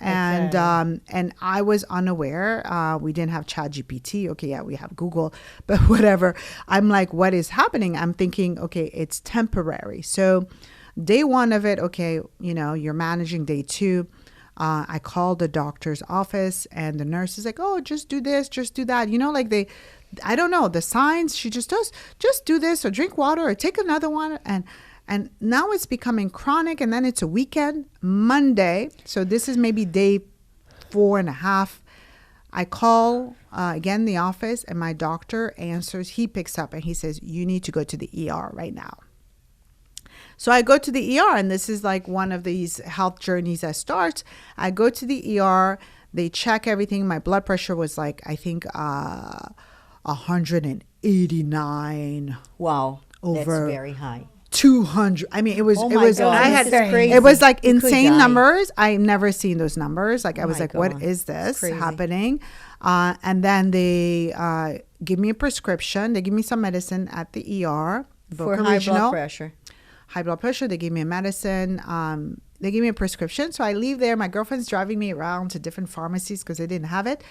and I was unaware. We didn't have ChatGPT. Okay, yeah, we have Google, but whatever. I'm like, what is happening? I'm thinking, okay, it's temporary. So day 1 of it, okay, you're managing. Day 2, I called the doctor's office and the nurse is like, oh, just do this, just do that. Like I don't know the signs. She just does, just do this or drink water or take another one. And now it's becoming chronic. And then it's a weekend, Monday. So this is maybe day 4.5. I call again the office, and my doctor answers. He picks up and he says, you need to go to the ER right now. So I go to the ER, and this is like one of these health journeys that starts. I go to the ER. They check everything. My blood pressure was like, I think 189. Wow. Over That's very high. 200. I mean, it was, Oh it my was, God, I this had, is crazy. it was like You could insane die. numbers. I've never seen those numbers. Like, I was my like, what God. is this Crazy. happening? And then they give me a prescription. They give me some medicine at the ER. For Boca high Regional. blood pressure. High blood pressure. They gave me a medicine. They gave me a prescription. So I leave there. My girlfriend's driving me around to different pharmacies because they didn't have it.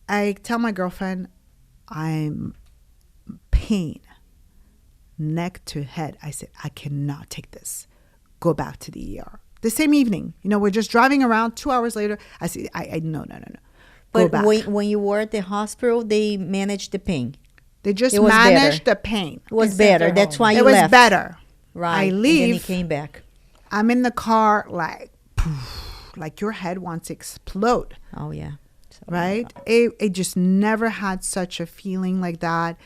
I tell my girlfriend, I'm pain, neck to head. I said, I cannot take this. Go back to the ER. The same evening, we're just driving around. 2 hours later, I said, no. Go But back. when you were at the hospital, they managed the pain. They just It was managed better. the pain. It was Except better. for That's home. why you It was left. better. Right. I And then leave. he came back. I'm in the car like, poof, like your head wants to explode. Oh, yeah. So, Right? It just never had such a feeling like that.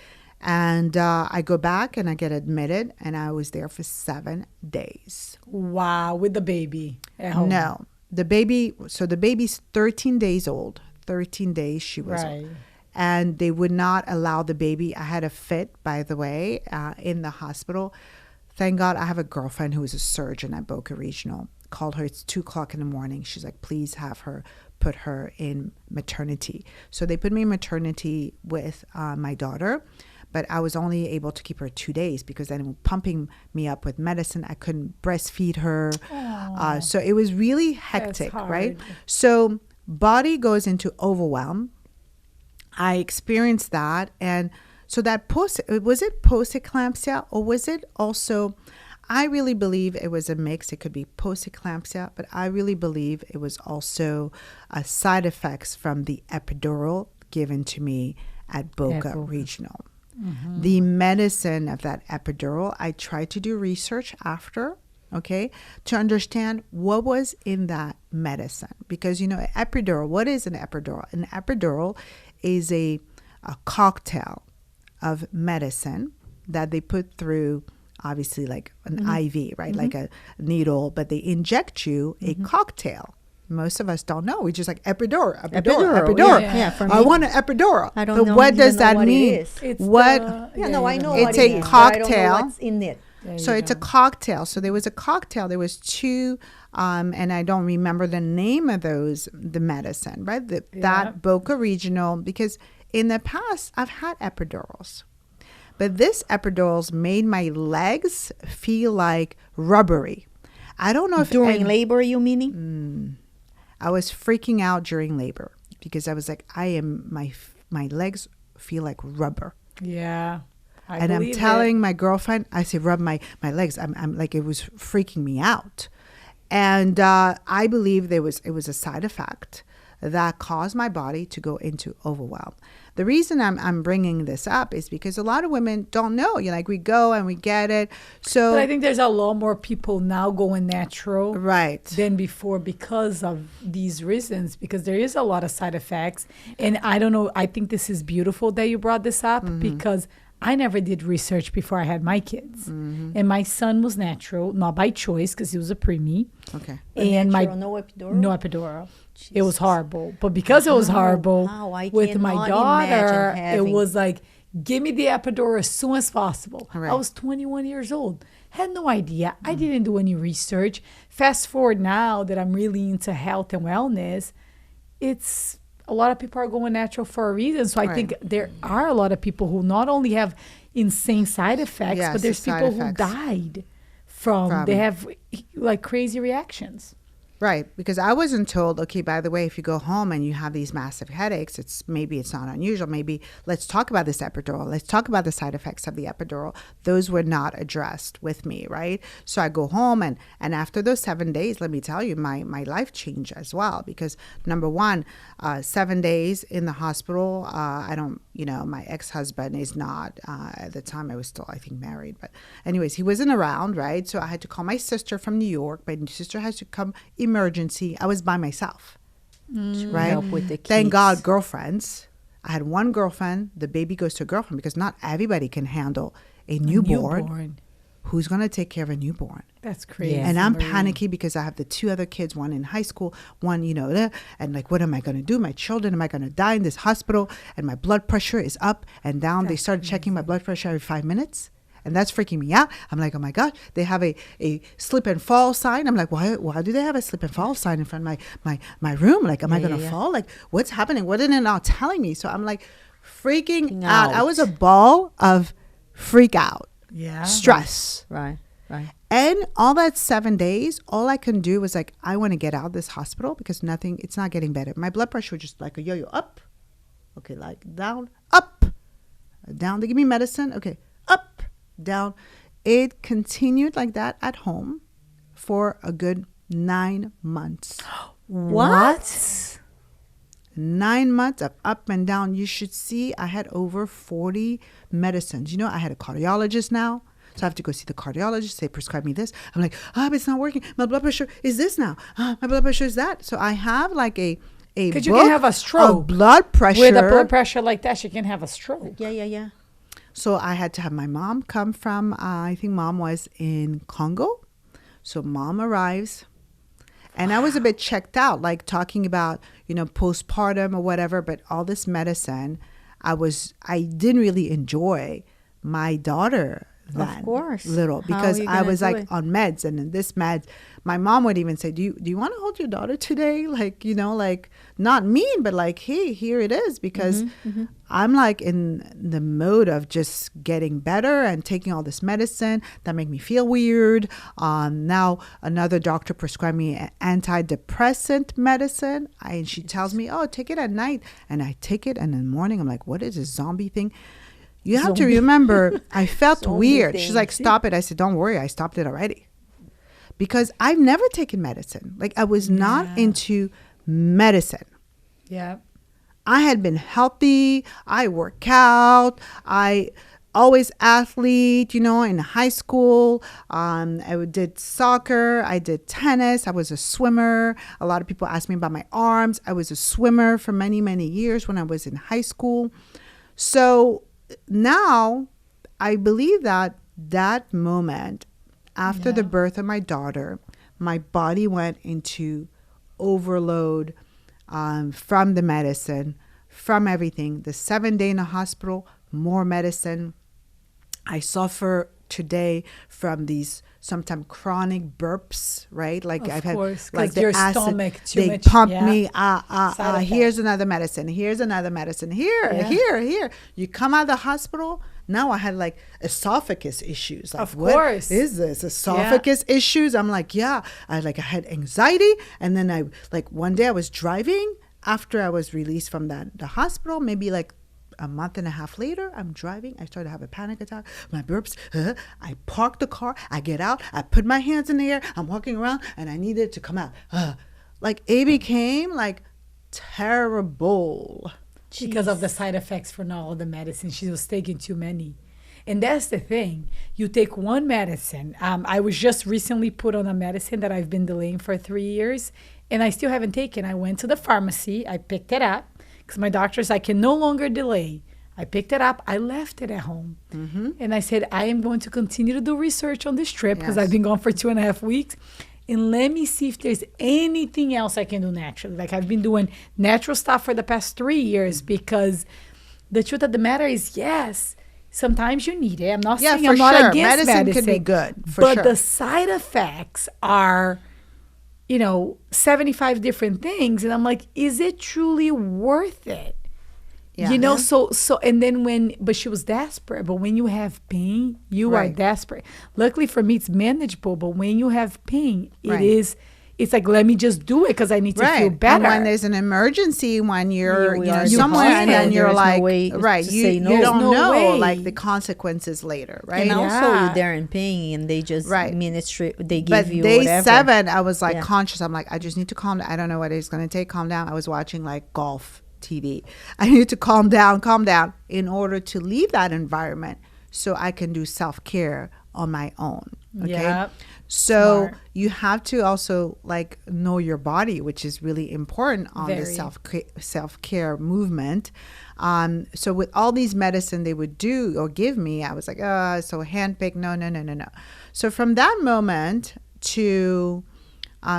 And I go back and I get admitted, and I was there for 7 days. Wow, with the baby at home. No, the baby's 13 days old. 13 days she was Right. old. And they would not allow the baby. I had a fit, by the way, in the hospital. Thank God I have a girlfriend who is a surgeon at Boca Regional. Called her, it's 2:00 in the morning. She's like, please have her, put her in maternity. So they put me in maternity with my daughter. But I was only able to keep her 2 days because then pumping me up with medicine. I couldn't breastfeed her. So it was really hectic, right? hard. So body goes into overwhelm. I experienced that. And so that was it post-eclampsia, or was it also, I really believe it was a mix. It could be post-eclampsia, but I really believe it was also side effects from the epidural given to me at Boca Regional. Mm-hmm. The medicine of that epidural, I tried to do research after, okay, to understand what was in that medicine. Because, epidural, what is an epidural? An epidural is a cocktail of medicine that they put through, obviously, like an IV, right? Like a needle, but they inject you a cocktail. Most of us don't know. We just like epidural. Yeah, for me. I want an epidural. I don't But know. what even does know that what mean? It is. It's What? Yeah, no, I know It's what it a is, but I don't know cocktail. what's in it. So it's a cocktail. So there was a cocktail. There was two, and I don't remember the name of the medicine, right? That Boca Regional, because in the past I've had epidurals, but this epidurals made my legs feel like rubbery. I don't know if During labor, you meaning? I was freaking out during labor because I was like, my legs feel like rubber. Yeah. And I'm telling my girlfriend, I say, rub my legs. I'm like, it was freaking me out. And I believe it was a side effect that caused my body to go into overwhelm. The reason I'm bringing this up is because a lot of women don't know. We go and we get it. So, But I think there's a lot more people now going natural right. than before because of these reasons, because there is a lot of side effects. And I don't know, I think this is beautiful that you brought this up because I never did research before I had my kids. And my son was natural, not by choice because he was a preemie. Okay. And Natural, no epidural? no epidural. It was horrible. But because it was horrible Wow, I with my cannot daughter, imagine it having- was like, give me the epidural as soon as possible. Right. I was 21 years old. Had no idea. I didn't do any research. Fast forward now that I'm really into health and wellness, it's a lot of people are going natural for a reason. So I think there are a lot of people who not only have insane side effects, Yes, but there's the side people who effects. died from they have like crazy reactions. Right, because I wasn't told, okay, by the way, if you go home and you have these massive headaches, maybe it's not unusual. Maybe let's talk about this epidural. Let's talk about the side effects of the epidural. Those were not addressed with me, right? So I go home and after those 7 days, let me tell you, my life changed as well. Because number one, 7 days in the hospital, my ex-husband is not, at the time I was still, I think, married. But anyways, he wasn't around, right? So I had to call my sister from New York. My sister has to come emergency. I was by myself, right? Help with the kids. Thank God, girlfriends. I had one girlfriend. The baby goes to a girlfriend because not everybody can handle a newborn. Who's going to take care of a newborn? That's crazy. Yes. And I'm panicky because I have the two other kids, one in high school, one, and like, what am I going to do? My children, am I going to die in this hospital? And my blood pressure is up and down. They started checking my blood pressure every 5 minutes. And that's freaking me out. I'm like, oh my God, they have a slip and fall sign. I'm like, why do they have a slip and fall sign in front of my room? Like, am I going to fall? Like, what's happening? What are they not telling me? So I'm like freaking out. I was a ball of freak out. Yeah. Stress. Right. And all that 7 days, all I can do was like, I want to get out of this hospital because it's not getting better. My blood pressure was just like a yo-yo, up. Okay, like down, up. Down, they give me medicine. Okay, up. Down. It continued like that at home for a good 9 months. What? 9 months of up and down. You should see I had over 40 medicines. I had a cardiologist now. So I have to go see the cardiologist. They prescribe me this. I'm like, but it's not working. My blood pressure is this now. My blood pressure is that. So I have like a because you can have a stroke. Blood pressure. With a blood pressure like that, you can have a stroke. Yeah. So I had to have my mom come from, I think mom was in Congo. So mom arrives. And I was a bit checked out, like talking about, postpartum or whatever. But all this medicine, I didn't really enjoy my daughter then. Of course. Little. Because I was like on meds. And in this meds, my mom would even say, do you want to hold your daughter today? Like, like not mean, but like, hey, here it is. Because I'm like in the mode of just getting better and taking all this medicine that make me feel weird. Now another doctor prescribed me an antidepressant medicine. And she tells me, take it at night. And I take it. And in the morning, I'm like, what is this zombie thing? You have to remember, I felt weird. She's like, stop it. I said, don't worry. I stopped it already. Because I've never taken medicine. Like, I was not into medicine. Yeah. I had been healthy. I work out. I always athlete, in high school. I did soccer. I did tennis. I was a swimmer. A lot of people ask me about my arms. I was a swimmer for many, many years when I was in high school. So now I believe that moment after the birth of my daughter, my body went into overload from the medicine, from everything. The 7 day in the hospital, more medicine. I suffer today from these sometimes chronic burps, right? Like of I've had like the your acid, stomach too they much. pump Yeah. me. Here's effect. another medicine. Here's another medicine. Here. You come out of the hospital. Now I had like esophagus issues. Like, Of course. what is this? Esophagus issues? I'm like, I had anxiety. And then one day I was driving after I was released from the hospital, maybe like a month and a half later, I'm driving. I started to have a panic attack. My burps. I park the car. I get out. I put my hands in the air. I'm walking around and I needed it to come out. It became like terrible. Because of the side effects from all the medicine. She was taking too many. And that's the thing. You take one medicine. I was just recently put on a medicine that I've been delaying for 3 years. And I still haven't taken. I went to the pharmacy. I picked it up. Because my doctor said I can no longer delay. I picked it up. I left it at home. Mm-hmm. And I said, I am going to continue to do research on this trip because I've been gone for 2.5 weeks. And let me see if there's anything else I can do naturally. Like I've been doing natural stuff for the past 3 years because the truth of the matter is, yes, sometimes you need it. I'm not saying I'm not against medicine. Can be good, but the side effects are, 75 different things. And I'm like, is it truly worth it? Yeah. So and then but she was desperate. But when you have pain, you are desperate. Luckily for me, it's manageable. But when you have pain, it's like, let me just do it because I need to feel better. And when there's an emergency, when you're You somewhere, and then you're like, you don't know way. like the consequences later, right? And also they're in pain and they just they give but you day whatever. 7, I was like conscious. I'm like, I just need to calm down. I don't know what it's going to take. Calm down. I was watching like golf TV. I need to calm down in order to leave that environment so I can do self-care on my own. Okay. Yep. So Smart. you have to also like know your body, which is really important on the self-care movement. So with all these medicine they would do or give me, I was like, so handpicked. No. So from that moment to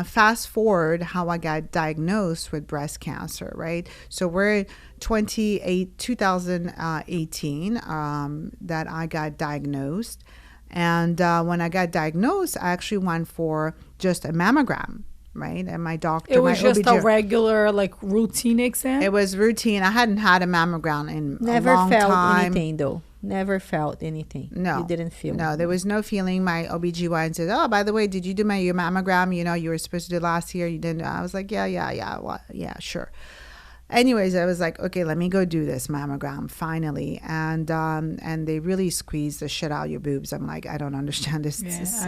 fast forward how I got diagnosed with breast cancer, right? So we're in 2018 that I got diagnosed. And when I got diagnosed, I actually went for just a mammogram, right? And my doctor, it was just OB-GYN, a regular, like, routine exam? It was routine. I hadn't had a mammogram in Never a long felt time. anything though. Never felt anything. No. You didn't feel. No, there was no feeling. My OB-GYN said, oh, by the way, did you do your mammogram? You know, you were supposed to do last year. You didn't. I was like, yeah. Well, yeah, sure. Anyways, I was like, okay, let me go do this mammogram finally. And they really squeezed the shit out of your boobs. I'm like, I don't understand this. This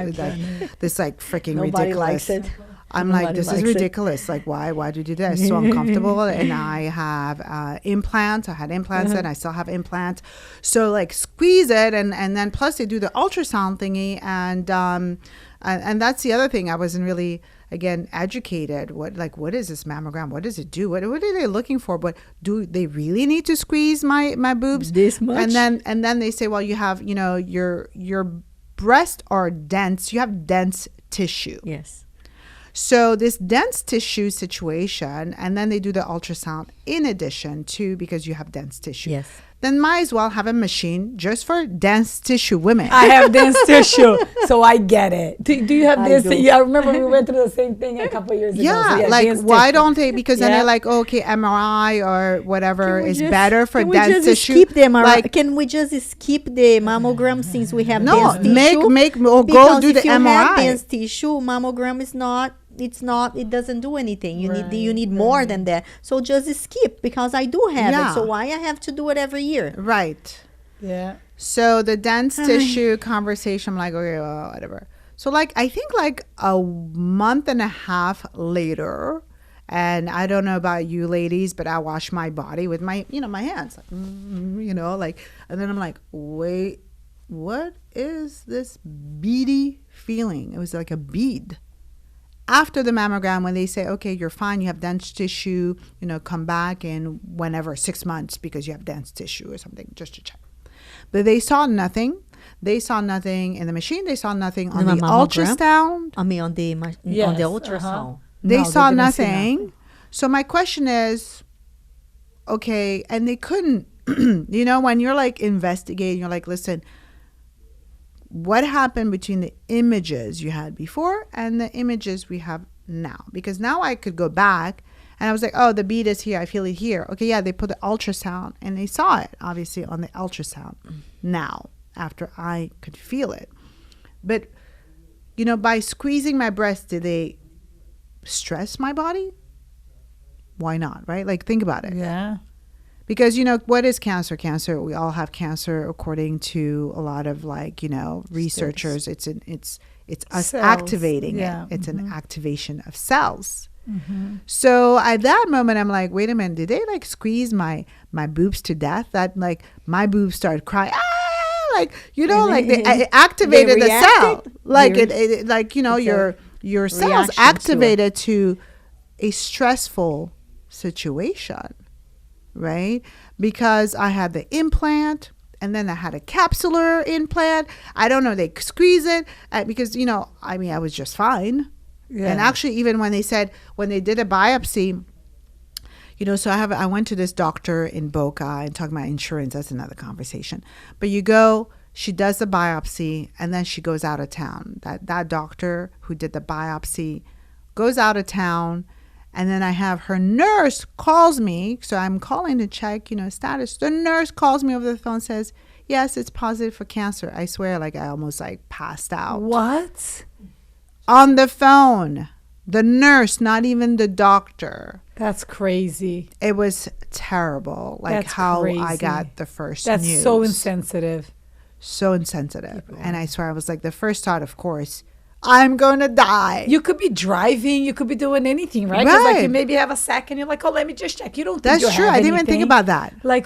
like freaking Nobody ridiculous. likes it. I'm like, this is ridiculous. Like, why do you do that? It's so uncomfortable. And I have implants. I had implants and I still have implants. So like squeeze it. And then plus they do the ultrasound thingy. And that's the other thing. I wasn't really, again, educated. What is this mammogram? What does it do? What are they looking for? But do they really need to squeeze my boobs this much? And then they say, well, you have, your breasts are dense. You have dense tissue. Yes. So this dense tissue situation, and then they do the ultrasound in addition to, because you have dense tissue. Yes. Then might as well have a machine just for dense tissue women. I have dense tissue, so I get it. Do you have this? do. Yeah, I remember we went through the same thing a couple of years ago. Yeah, So like dense why tissue. don't they? Because then they're like, okay, MRI or whatever is better for can we dense just tissue. Skip the MRI? Like, Can we just skip the mammogram since we have no, dense tissue? go do the if you have MRI. dense tissue, mammogram is not. It doesn't do anything. You need more than that. So just skip, because I do have it. So why I have to do it every year? Right. Yeah. So the dense tissue conversation, I'm like, okay, well, whatever. So like, I think like a month and a half later, and I don't know about you ladies, but I wash my body with my hands, like, and then I'm like, wait, what is this beady feeling? It was like a bead. After the mammogram, when they say, okay, you're fine, you have dense tissue, come back in whenever, 6 months, because you have dense tissue or something, just to check. But they saw nothing. They saw nothing in the machine. They saw nothing on the ultrasound. I mean, on the ultrasound. They saw nothing. So my question is, okay, and they couldn't, when you're like investigating, you're like, listen, what happened between the images you had before and the images we have now? Because now I could go back and I was like, oh, the bead is here. I feel it here. Okay, yeah, they put the ultrasound and they saw it, obviously, on the ultrasound now, after I could feel it. But, by squeezing my breast, did they stress my body? Why not, right? Like, think about it. Yeah. Because, what is cancer? Cancer, we all have cancer according to a lot of researchers. It's us cells. Activating it. It's an activation of cells. Mm-hmm. So at that moment, I'm like, wait a minute, did they squeeze my boobs to death? That my boobs started crying. They activated the cell. Your cells activated to a stressful situation. Right? Because I had the implant and then I had a capsular implant. I don't know, they squeeze it because, I was just fine. Yeah. And actually, even when they did a biopsy, so I went to this doctor in Boca and talking about insurance. That's another conversation. But she does the biopsy and then she goes out of town. That doctor who did the biopsy goes out of town. And then I have her nurse calls me. So I'm calling to check, status. The nurse calls me over the phone and says, yes, it's positive for cancer. I swear, I almost passed out. What? On the phone. The nurse, not even the doctor. That's crazy. It was terrible. Like That's how crazy. I got the first That's news. so insensitive. So insensitive. And I swear I was like, the first thought, of course, I'm going to die. You could be driving. You could be doing anything, right? 'Cause, like, Right. you maybe have a second. You're like, oh, let me just check. You don't think That's you true. have I didn't even think anything. about that. Like,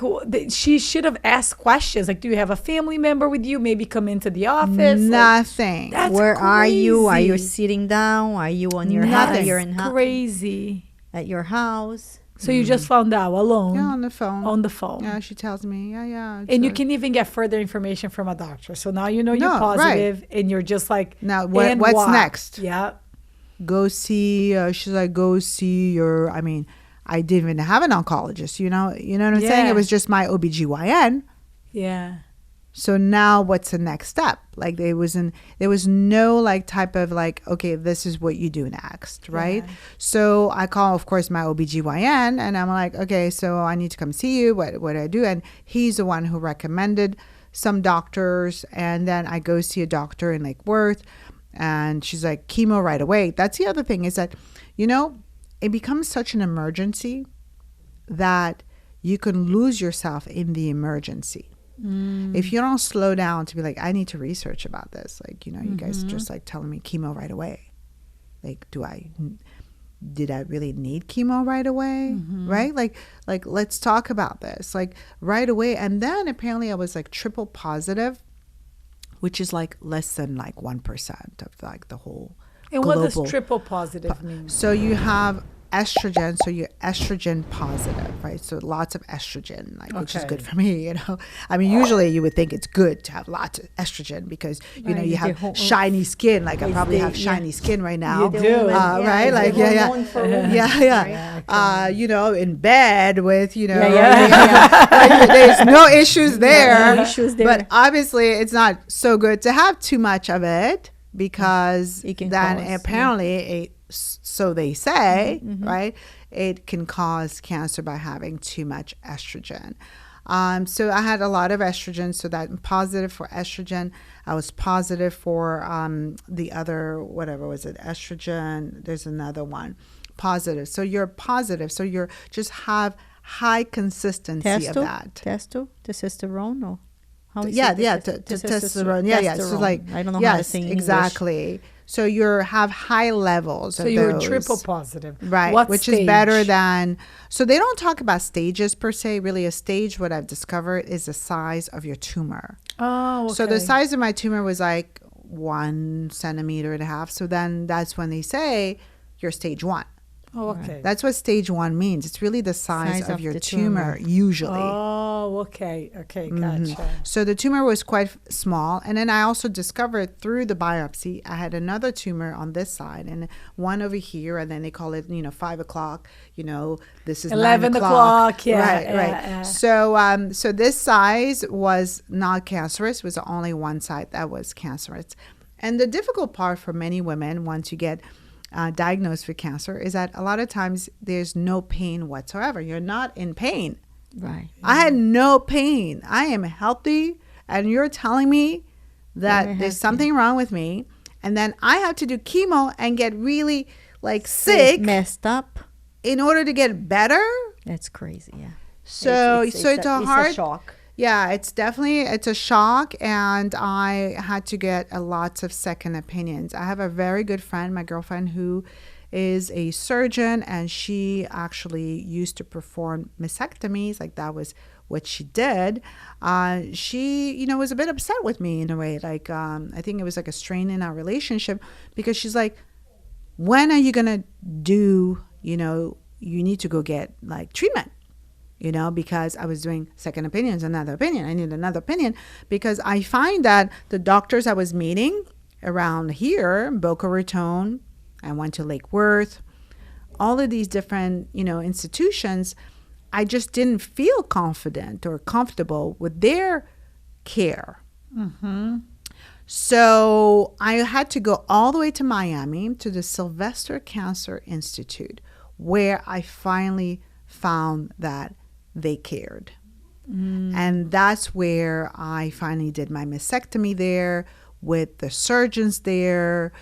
she should have asked questions. Like, do you have a family member with you? Maybe come into the office. Like, Nothing. that's Where are you? Are you crazy. sitting down? Are you on your Nothing. You're Crazy. at your house? So you just found out alone Yeah, on the phone. on the phone. Yeah, she tells me. Yeah. And you so- can even get further information from a doctor. So now you know you're No, right. positive and you're just like, Now, and what's what? next? Yeah. Go see. She's like, go see your. I mean, I didn't even have an oncologist. You know what I'm saying? Yeah. It was just my OBGYN. Yeah. So now what's the next step? Like there was no like type of like, okay, this is what you do next, right? Yeah. So I call, of course, my OBGYN and I'm like, okay, so I need to come see you. What do I do? And he's the one who recommended some doctors. And then I go see a doctor in Lake Worth and she's like, chemo right away. That's the other thing is that, it becomes such an emergency that you can lose yourself in the emergency. If you don't slow down to be like, I need to research about this, like, you guys are just like telling me chemo right away. Like, did I really need chemo right away? Right? Like, let's talk about this, like right away. And then apparently I was like triple positive, which is like less than like 1% of like the whole And global. what does triple positive mean? So you have estrogen, so you're estrogen positive, right? So lots of estrogen, like which is Okay. good for me, I mean, usually you would think it's good to have lots of estrogen because Right, you the have whole- shiny skin. Like I It's probably the- have shiny skin right now. You do. Right? it's Like the yeah. hormone for women, Yeah. In bed with Yeah. like, there's no issues there. No issues there. But obviously, it's not so good to have too much of it because It can then cause, apparently so they say, right? It can cause cancer by having too much estrogen. So I had a lot of estrogen, so that I'm positive for estrogen. I was positive for the other, whatever was it, estrogen. There's another one, positive. So you're positive. So you're just have high consistency of that. Testosterone, or how is Yeah, it? testosterone. Yeah. So like, I don't know yes, how to say in English. exactly. So you have high levels. So of you're those. triple positive. Right, What which stage? is better than, so they don't talk about stages per se. Really a stage, what I've discovered, is the size of your tumor. Oh, okay. So the size of my tumor was like 1.5 centimeters. So then that's when they say you're stage 1. Oh, okay. That's what stage 1 means. It's really the size of your the tumor, tumor. usually. Oh, okay. Okay, gotcha. So the tumor was quite small. And then I also discovered through the biopsy, I had another tumor on this side and one over here. And then they call it, 5 o'clock, this is 11 9 o'clock, yeah, Right, yeah, right. yeah. So this size was not cancerous, was the only one side that was cancerous. And the difficult part for many women, once you get diagnosed with cancer, is that a lot of times there's no pain whatsoever. You're not in pain. Right. I had no pain. I am healthy, and you're telling me that Very there's healthy. something wrong with me, and then I have to do chemo and get really sick Messed up. in order to get better. That's crazy. Yeah. So it's a hard shock. Yeah, it's a shock, and I had to get lots of second opinions. I have a very good friend, my girlfriend, who is a surgeon, and she actually used to perform mastectomies. Like that was what she did. She, was a bit upset with me in a way. Like I think it was like a strain in our relationship because she's like, when are you gonna do? You need to go get like treatment. Because I was doing second opinions, another opinion. I need another opinion because I find that the doctors I was meeting around here, Boca Raton, I went to Lake Worth, all of these different, institutions, I just didn't feel confident or comfortable with their care. So I had to go all the way to Miami to the Sylvester Cancer Institute, where I finally found that they cared. And that's where I finally did my mastectomy there, with the surgeons there.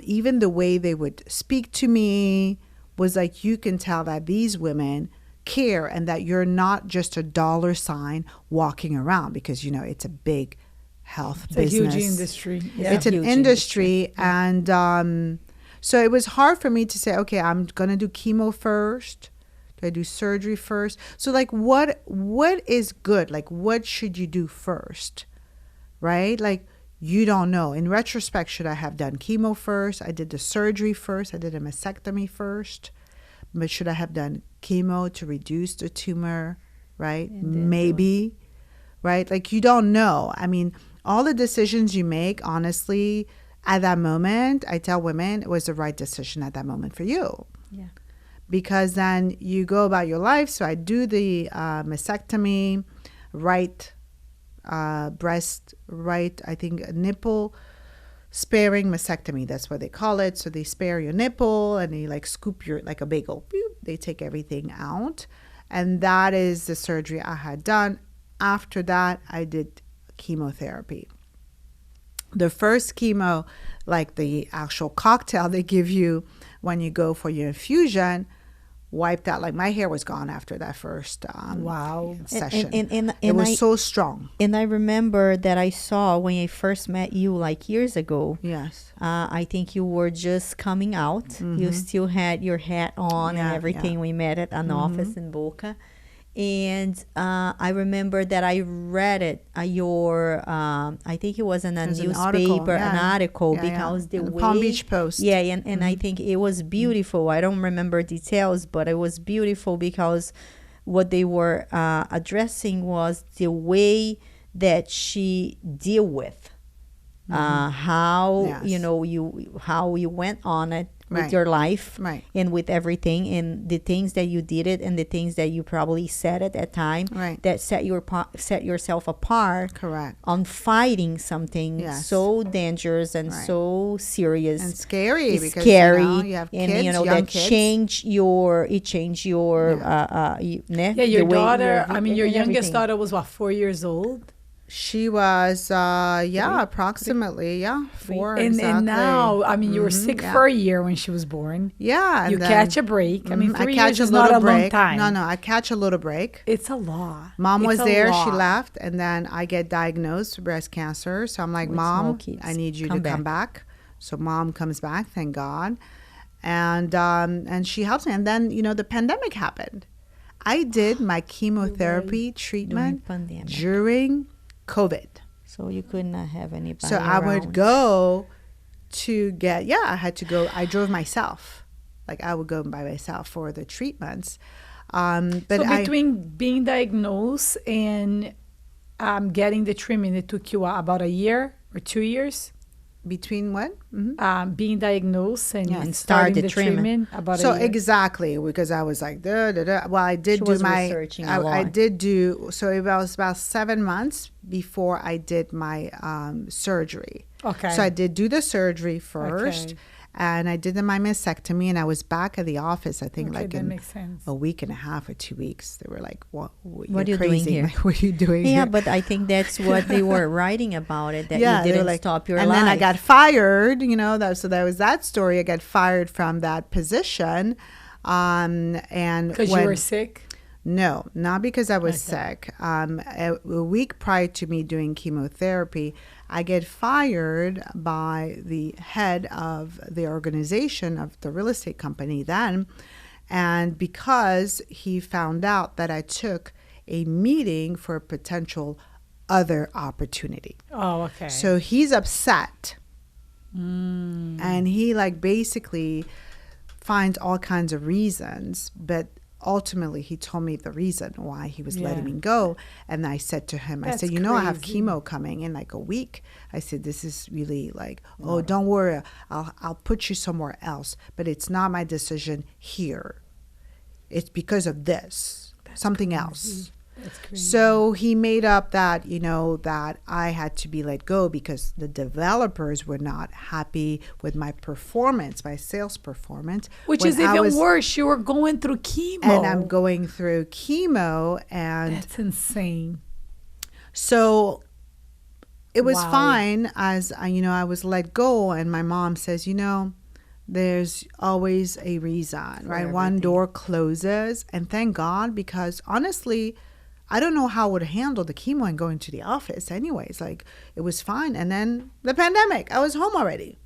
Even the way they would speak to me was like, you can tell that these women care and that you're not just a dollar sign walking around, because, you know, it's a big health business. It's a huge industry. Yeah. It's an industry. And so it was hard for me to say, okay, I'm going to do chemo first. Do I do surgery first? So like, what is good? Like, what should you do first? Right? Like, you don't know. In retrospect, should I have done chemo first? I did the surgery first. I did a mastectomy first. But should I have done chemo to reduce the tumor? Right? Maybe. Right? Like, you don't know. I mean, all the decisions you make, honestly, at that moment, I tell women, it was the right decision at that moment for you. Yeah. Because then you go about your life. So I do the mastectomy, right breast, right, I think nipple sparing mastectomy. That's what they call it. So they spare your nipple and they like scoop your, like a bagel. They take everything out. And that is the surgery I had done. After that, I did chemotherapy. The first chemo, like the actual cocktail they give you when you go for your infusion, wiped out. Like, my hair was gone after that first session. And it was so strong. And I remember that I saw when I first met you, like years ago. Yes. I think you were just coming out. Mm-hmm. You still had your hat on and everything. Yeah. We met at an office in Boca. And I remember that I read it, I think it was in a newspaper, an article, because the way... Palm Beach Post. Yeah, and I think it was beautiful. I don't remember details, but it was beautiful because what they were addressing was the way that she deal with how, you know, how you went on it with your life and with everything, and the things that you did it and the things that you probably said at that time that set yourself apart on fighting something so dangerous and so serious and scary, because scary, you have kids, and you know that changed your your daughter. I mean, your youngest daughter was what, 4 years old? She was, approximately, 4. And now, I mean, you were sick for a year when she was born. Yeah. You catch a break. I mean, 3 years is not a long time. No, I catch a little break. It's a lot. Mom was there. She left. And then I get diagnosed with breast cancer. So I'm like, Mom, I need you to come back. So Mom comes back, thank God. And she helps me. And then, you know, the pandemic happened. I did my chemotherapy treatment during COVID. So you could not have anybody So I would go to get, I had to go. I drove myself. Like, I would go by myself for the treatments. But so between being diagnosed and getting the treatment, it took you about a year or 2 years? Between what? Being diagnosed and starting the treatment about a year. Exactly, because I was like, well, I did I did do, so it was about 7 months before I did my surgery. Okay. So I did do the surgery first. And I did my mastectomy, and I was back at the office, I think, like in a week and a half or 2 weeks. They were like, what are you doing here? Like, what are you doing here? Yeah, but I think that's what they were writing about it, that you didn't stop your life. And then I got fired, you know, so there was that story. I got fired from that position. And because you were sick? No, not because I was sick. A week prior to me doing chemotherapy, I get fired by the head of the organization of the real estate company then. And because he found out that I took a meeting for a potential other opportunity. Oh, okay. So he's upset. And he like basically finds all kinds of reasons, but ultimately he told me the reason why he was letting me go. And I said to him, I said, you know, I have chemo coming in like a week. I said, this is really like, don't worry, I'll put you somewhere else, but it's not my decision here. It's because of this, something else. So he made up that, you know, that I had to be let go because the developers were not happy with my performance, my sales performance. Which is even worse. You were going through chemo. And I'm going through chemo. And that's insane. So it was Wow. fine as I was let go, and my mom says, there's always a reason, right? One everything. door closes, and thank God, because honestly, I don't know how I would handle the chemo and going to the office anyways. Like, it was fine. And then the pandemic, I was home already.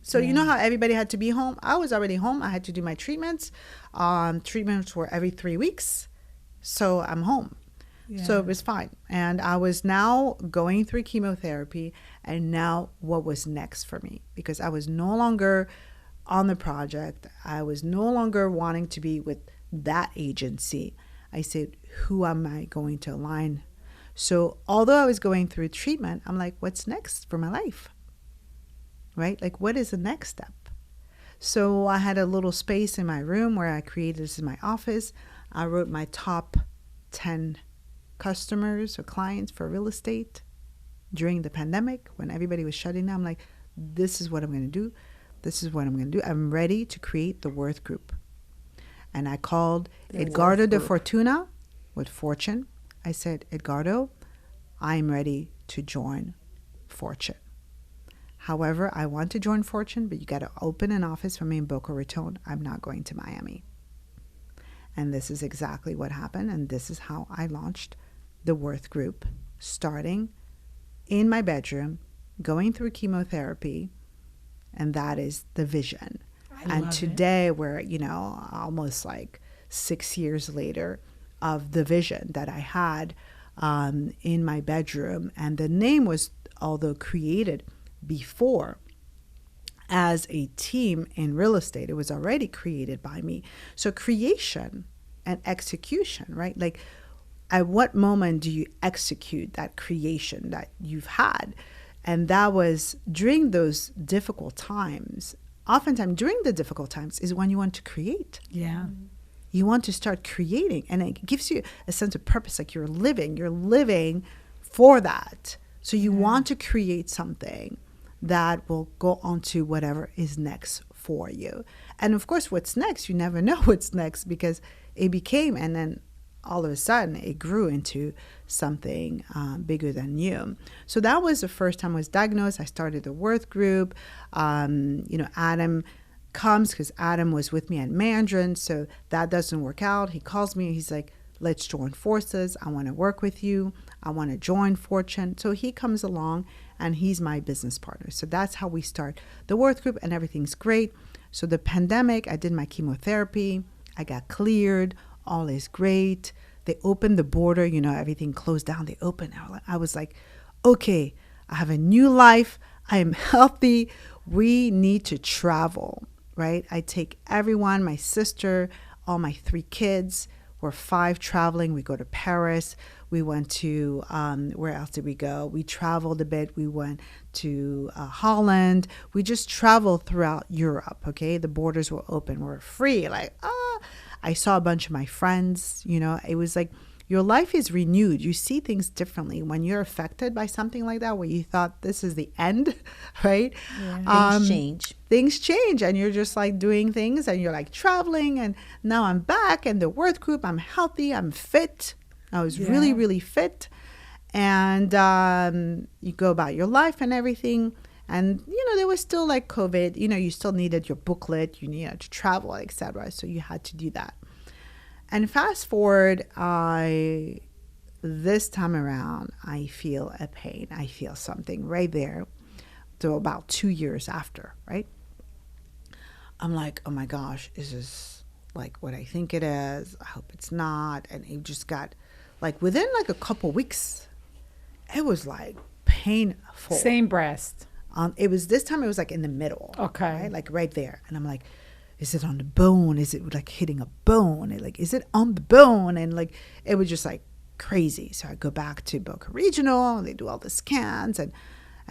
So you know how everybody had to be home? I was already home. I had to do my treatments. Treatments were every 3 weeks. So I'm home. So it was fine. And I was now going through chemotherapy. And now what was next for me? Because I was no longer on the project. I was no longer wanting to be with that agency. I said, who am I going to align? So although I was going through treatment, I'm like, what's next for my life? Right? Like, what is the next step? So I had a little space in my room where I created this in my office. I wrote my top 10 customers or clients for real estate during the pandemic when everybody was shutting down. I'm like, this is what I'm going to do. This is what I'm going to do. I'm ready to create the Worth Group. And I called Edgardo de Fortuna with Fortune. I said, Edgardo, I'm ready to join Fortune. However, I want to join Fortune, but you got to open an office for me in Boca Raton. I'm not going to Miami. And this is exactly what happened. And this is how I launched the Worth Group, starting in my bedroom, going through chemotherapy. And that is the vision. And today we're, almost like 6 years later of the vision that I had in my bedroom. And the name was, although created before as a team in real estate, it was already created by me. So creation and execution, right? Like, at what moment do you execute that creation that you've had? And that was during those difficult times. Oftentimes during the difficult times is when you want to create. Yeah. You want to start creating, and it gives you a sense of purpose. Like, you're living for that. So you want to create something that will go on to whatever is next for you. And of course, what's next, you never know what's next, because it became, and then all of a sudden it grew into something bigger than you. So that was the first time I was diagnosed. I started the Worth Group. Adam comes because Adam was with me at Mandarin. So that doesn't work out. He calls me. He's like, let's join forces. I want to work with you. I want to join Fortune. So he comes along and he's my business partner. So that's how we start the Worth Group, and everything's great. So the pandemic, I did my chemotherapy. I got cleared. All is great. They opened the border, everything closed down. They opened. I was like, okay, I have a new life. I am healthy. We need to travel, right? I take everyone, my sister, all my 3 kids. We're 5 traveling. We go to Paris. We went to, where else did we go? We traveled a bit. We went to Holland. We just traveled throughout Europe, okay? The borders were open. We're free. Like, I saw a bunch of my friends. It was like your life is renewed. You see things differently when you're affected by something like that, where you thought this is the end, right? Yeah. Things change, and you're just like doing things, and you're like traveling, and now I'm back in the Worth Group. I'm healthy. I'm fit. I was really, really fit. And you go about your life and everything. And, there was still like COVID, you still needed your booklet, you needed to travel, etc. So you had to do that. And fast forward, this time around, I feel a pain. I feel something right there. So about 2 years after, right? I'm like, oh my gosh, is this like what I think it is? I hope it's not. And it just got like within like a couple weeks, it was like painful. Same breast. It was this time, it was like in the middle. Okay. Right? Like right there. And I'm like, is it on the bone? Is it like hitting a bone? And like, is it on the bone? And like, it was just like crazy. So I go back to Boca Regional, and they do all the scans, and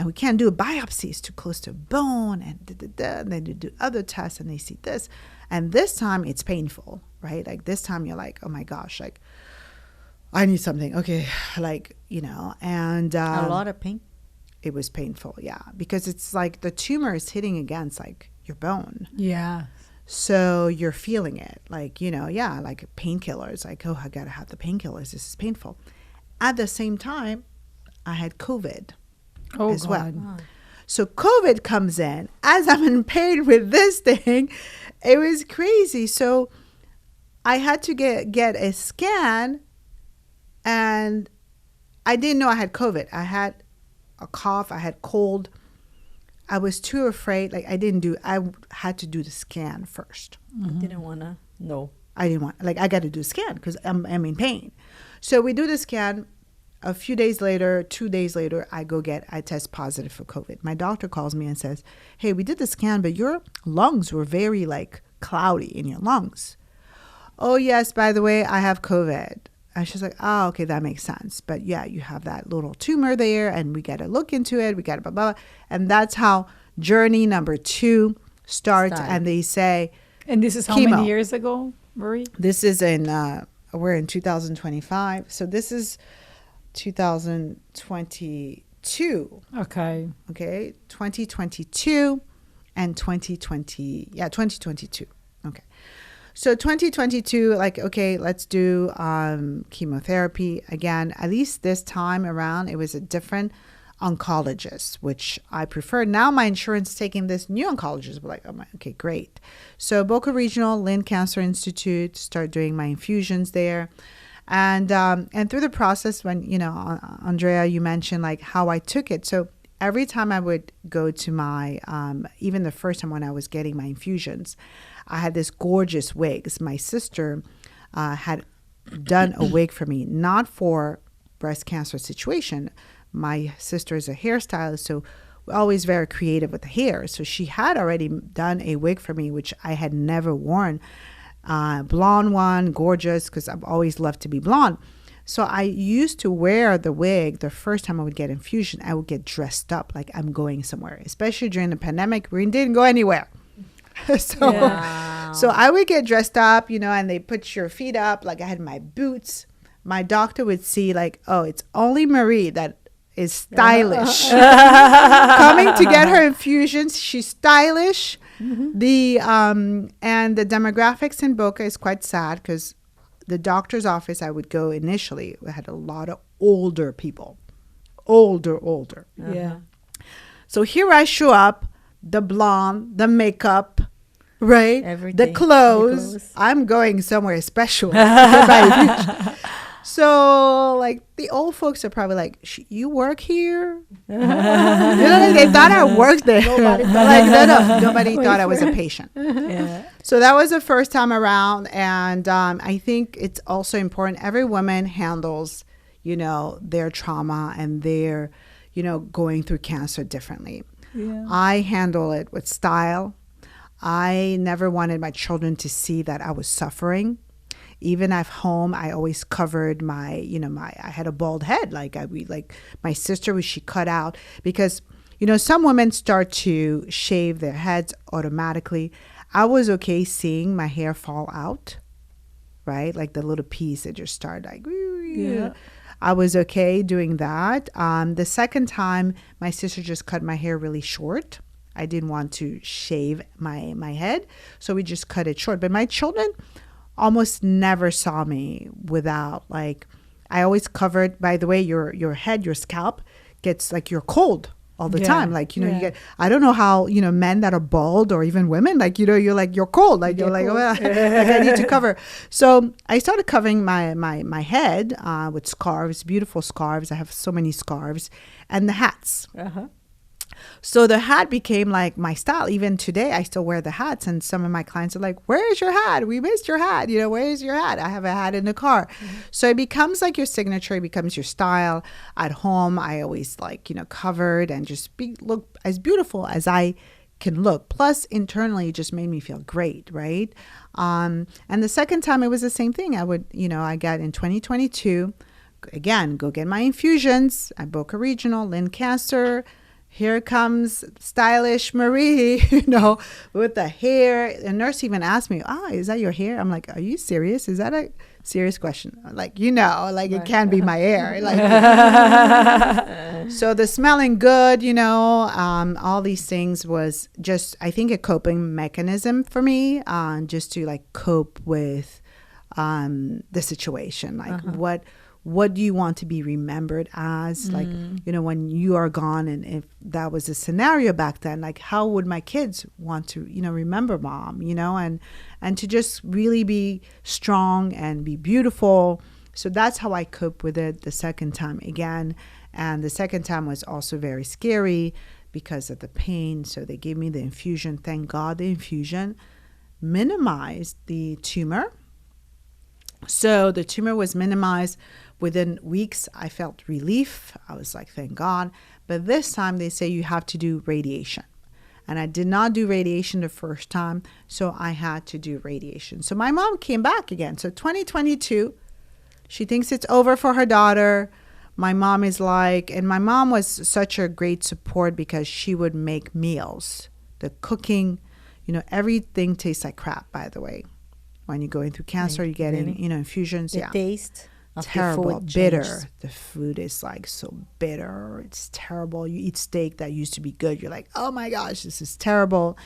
we can't do a biopsy. It's too close to a bone, and and then they do other tests, and they see this. And this time it's painful, right? Like this time you're like, oh my gosh, like I need something. Okay. Like, and a lot of pain. It was painful, yeah, because it's like the tumor is hitting against like your bone. Yeah. So you're feeling it, like, like painkillers, like, oh, I got to have the painkillers. This is painful. At the same time, I had COVID. as well. God. So COVID comes in. As I'm in pain with this thing, it was crazy. So I had to get a scan, and I didn't know I had COVID. I had a cough. I had cold. I was too afraid. Like I had to do the scan first. Didn't want to know. I didn't want, I got to do the scan because I'm in pain. So we do the scan. A few days later, 2 days later, I test positive for COVID. My doctor calls me and says, hey, we did the scan, but your lungs were very cloudy in your lungs. Oh, yes, by the way, I have COVID. And she's like, oh, okay, that makes sense. But yeah, you have that little tumor there, and we got to look into it. We got to blah, blah, blah. And that's how journey number 2 starts. And they say, and this is how chemo. many years ago, Marie? This is we're in 2025. So this is 2022. Okay. 2022 and 2022. Okay. So 2022, okay, let's do chemotherapy again. At least this time around, it was a different oncologist, which I prefer. Now my insurance taking this new oncologist. We're okay, great. So Boca Regional Lynn Cancer Institute, start doing my infusions there. And through the process, when, Andrea, you mentioned how I took it. So every time I would go to my, even the first time when I was getting my infusions, I had this gorgeous wigs. My sister had done a wig for me, not for breast cancer situation. My sister is a hairstylist, so we're always very creative with the hair. So she had already done a wig for me, which I had never worn. Blonde one, gorgeous, because I've always loved to be blonde. So I used to wear the wig. The first time I would get infusion, I would get dressed up like I'm going somewhere, especially during the pandemic. We didn't go anywhere. So I would get dressed up, and they put your feet up. I had my boots. My doctor would see oh, it's only Marie that is stylish. Coming to get her infusions, she's stylish. The and the demographics in Boca is quite sad because the doctor's office I would go initially had a lot of older people, older. Yeah. So here I show up, the blonde, the makeup, right? Everything. The clothes. I'm going somewhere special. So, the old folks are probably you work here? They thought I worked there. Nobody nobody thought I was a patient. Yeah. So that was the first time around. And I think it's also important. Every woman handles, their trauma and their, going through cancer differently. Yeah. I handle it with style. I never wanted my children to see that I was suffering. Even at home, I always covered I had a bald head. My sister, she cut out because, some women start to shave their heads automatically. I was okay seeing my hair fall out, right? The little piece that just started yeah. I was okay doing that. The second time, my sister just cut my hair really short. I didn't want to shave my head, so we just cut it short. But my children almost never saw me without I always covered. By the way, your head, your scalp gets you're cold all the time. You get, I don't know how, men that are bald or even women, you're cold. You're cold. Well, I need to cover. So I started covering my head with scarves, beautiful scarves. I have so many scarves, and the hats. Uh-huh. So the hat became my style. Even today, I still wear the hats. And some of my clients are like, where's your hat? We missed your hat. Where's your hat? I have a hat in the car. Mm-hmm. So it becomes your signature. It becomes your style. At home, I always covered and just look as beautiful as I can look. Plus, internally, it just made me feel great, right? And the second time, it was the same thing. I would, I got in 2022, again, go get my infusions at Boca Regional, Lynn Cancer. Here comes stylish Marie, with the hair. The nurse even asked me, is that your hair? I'm like, are you serious? Is that a serious question? Right. It can't be my hair. So the smelling good, all these things was just, I think, a coping mechanism for me, just to cope with the situation. what do you want to be remembered as? Like, you know, when you are gone, and if that was a scenario back then, like how would my kids want to, you know, remember mom, you know, and to just really be strong and be beautiful. So that's how I cope with it the second time again. And the second time was also very scary because of the pain. So they gave me the infusion. Thank God the infusion minimized the tumor. So the tumor was minimized. Within weeks, I felt relief. I was like, thank God. But this time they say you have to do radiation. And I did not do radiation the first time, so I had to do radiation. So my mom came back again. So 2022, she thinks it's over for her daughter. My mom is like, and my mom was such a great support because she would make meals. The cooking, you know, everything tastes like crap, by the way. When you're going through cancer, you're getting, you know, infusions. The taste of terrible, the food bitter. changes. The food is like so bitter. It's terrible. You eat steak that used to be good. You're like, oh my gosh, this is terrible.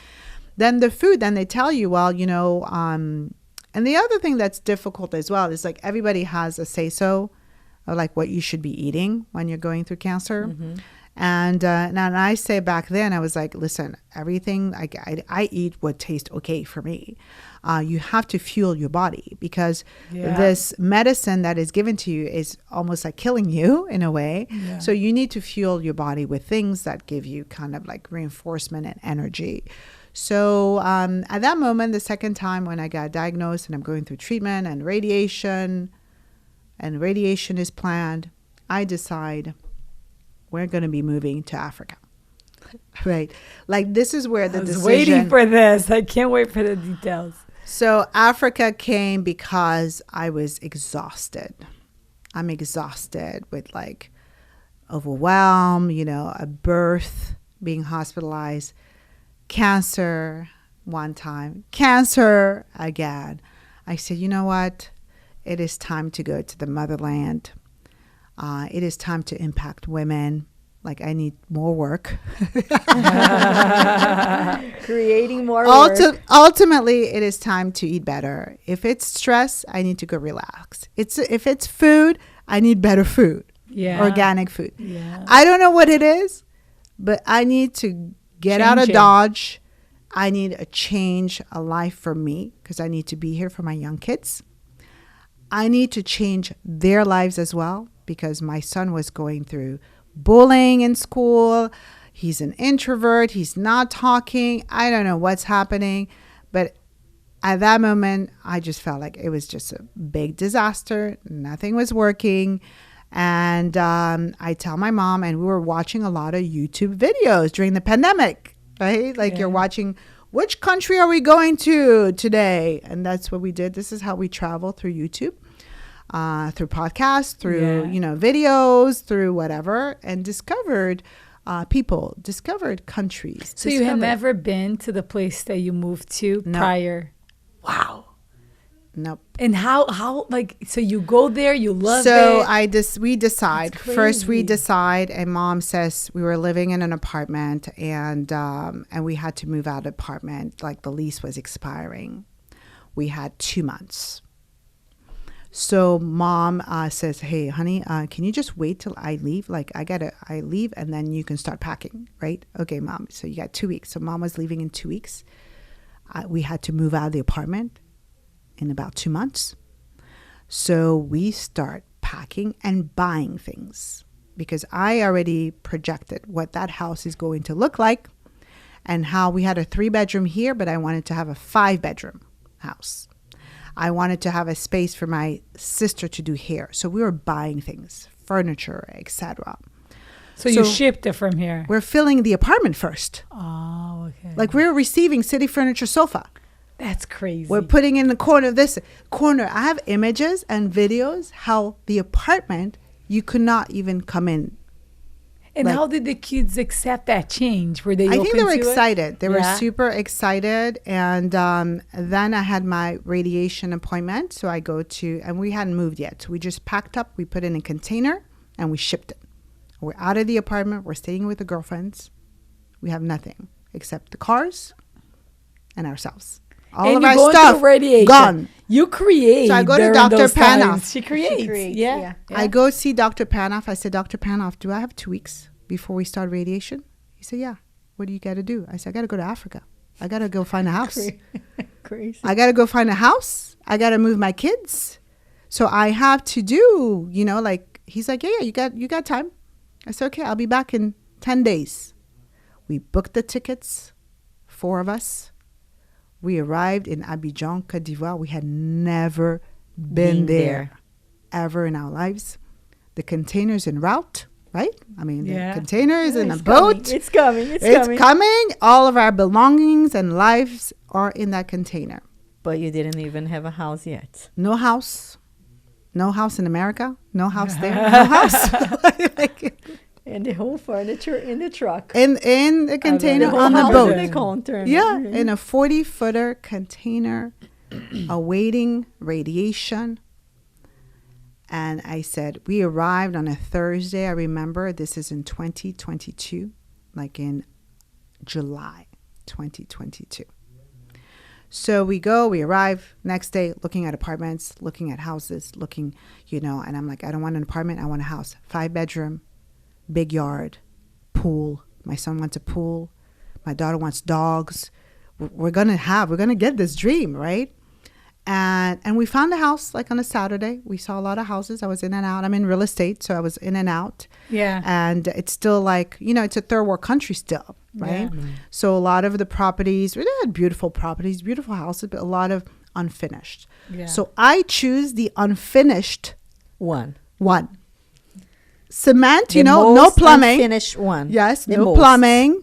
Then the food, then they tell you, well, you know, and the other thing that's difficult as well is like everybody has a say-so of like what you should be eating when you're going through cancer. And I say back then, I was like, listen, everything I eat what tastes okay for me. You have to fuel your body because this medicine that is given to you is almost like killing you in a way. Yeah. So you need to fuel your body with things that give you kind of like reinforcement and energy. So at that moment, the second time when I got diagnosed and I'm going through treatment and radiation is planned, I decide we're going to be moving to Africa. Right. Like this is where the decision. I was waiting for this. I can't wait for the details. So Africa came because I was exhausted. I'm exhausted with like overwhelm, you know, a birth, being hospitalized, cancer one time, cancer again. I said, you know what? It is time to go to the motherland. It is time to impact women. Like I need more work. Creating more work. Ultimately, it is time to eat better. If it's stress, I need to go relax. If it's food, I need better food. Yeah. Organic food. Yeah. I don't know what it is, but I need to get out of Dodge. I need a change, a life for me, because I need to be here for my young kids. I need to change their lives as well, because my son was going through bullying in school. He's an introvert. He's not talking. I don't know what's happening. But at that moment, I just felt like it was just a big disaster. Nothing was working. And I tell my mom, and we were watching a lot of YouTube videos during the pandemic, right? Like you're watching, which country are we going to today? And that's what we did. This is how we travel through YouTube. Through podcasts, through, you know, videos, through whatever, and discovered people, discovered countries. So you had never been to the place that you moved to prior? Wow. Nope. And how like, so you go there, you love it? So we decide. First we decide, and mom says we were living in an apartment and we had to move out of the apartment. Like the lease was expiring. We had 2 months. So mom says, hey, honey, can you just wait till I leave? Like I leave and then you can start packing, right? Okay, mom. So you got 2 weeks. So mom was leaving in 2 weeks. We had to move out of the apartment in about 2 months. So we start packing and buying things because I already projected what that house is going to look like and how we had a 3-bedroom here, but I wanted to have a 5-bedroom house. I wanted to have a space for my sister to do hair. So we were buying things, furniture, etc. So you shipped it from here? We're filling the apartment first. Oh, okay. Like we're receiving City Furniture sofa. That's crazy. We're putting in the corner of this corner. I have images and videos how the apartment, you could not even come in. And how did the kids accept that change? Were they open to it? I think they were excited. They were super excited. And then I had my radiation appointment. So I go to, and we hadn't moved yet. So we just packed up, we put it in a container, and we shipped it. We're out of the apartment. We're staying with the girlfriends. We have nothing except the cars and ourselves. All of our stuff gone. You create. So I go to during Dr. those Panoff. times. She creates. Yeah. I go see Dr. Panoff. I said, Dr. Panoff, do I have 2 weeks before we start radiation? He said, yeah. What do you got to do? I said, I got to go to Africa. I got to go find a house. Crazy. I got to go find a house. I got to move my kids. So I have to do, like, he's like, yeah, you got time. I said, okay, I'll be back in 10 days. We booked the tickets, 4 of us. We arrived in Abidjan, Côte d'Ivoire. We had never been there ever in our lives. The container's en route, right? I mean, the container's in a boat. It's coming. It's coming. All of our belongings and lives are in that container. But you didn't even have a house yet. No house. No house in America. No house there. No house. And the whole furniture in the truck. In the container the on the house boat. in the container. Yeah, in a 40-footer container awaiting radiation. And I said, we arrived on a Thursday. I remember this is in 2022, like in July 2022. So we arrive next day looking at apartments, looking at houses, and I'm like, I don't want an apartment. I want a house. 5-bedroom, big yard, pool. My son wants a pool. My daughter wants dogs. We're going to get this dream, right? And we found a house like on a Saturday. We saw a lot of houses. I was in and out. I'm in real estate, so I was in and out. Yeah. And it's still like, it's a third world country still, right? Yeah. So a lot of the properties, we had beautiful properties, beautiful houses, but a lot of unfinished. Yeah. So I choose the unfinished one. Cement, no plumbing. Unfinished one. Yes, no plumbing.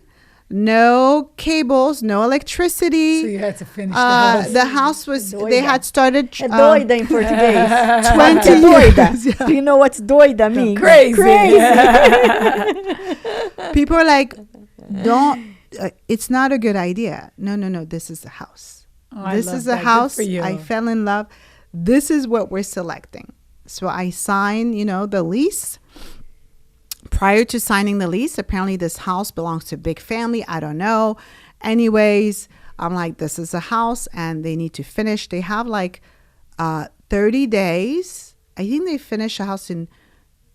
No cables, no electricity. So you had to finish the house. The house was, they had started... doida in Portuguese. 20 years. Yeah. Do you know what doida means? Crazy. People are like, it's not a good idea. No, this is a house. This is a house. I fell in love. This is what we're selecting. So I signed, the lease. Prior to signing the lease, apparently this house belongs to a big family. I don't know. Anyways, I'm like, this is a house and they need to finish. They have like 30 days. I think they finish a house in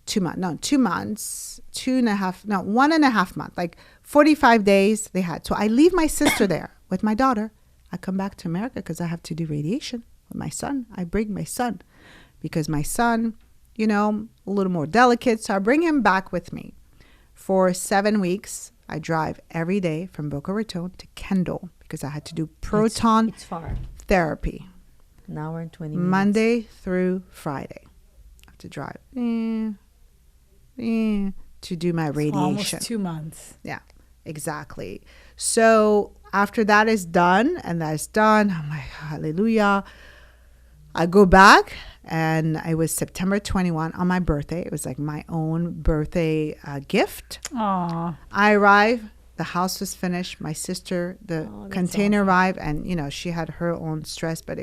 2 months. No, 2 months. 1.5 months. Like 45 days they had. So I leave my sister there with my daughter. I come back to America because I have to do radiation with my son. I bring my son because my son... a little more delicate. So I bring him back with me. For 7 weeks, I drive every day from Boca Raton to Kendall because I had to do proton therapy. An hour and 20 minutes. Monday through Friday. I have to drive to do my radiation. Almost 2 months. Yeah, exactly. So after that is done, I'm like, hallelujah. I go back. And it was September 21 on my birthday. It was like my own birthday gift. Aww. I arrived. The house was finished. My sister, the container arrived. And, she had her own stress. But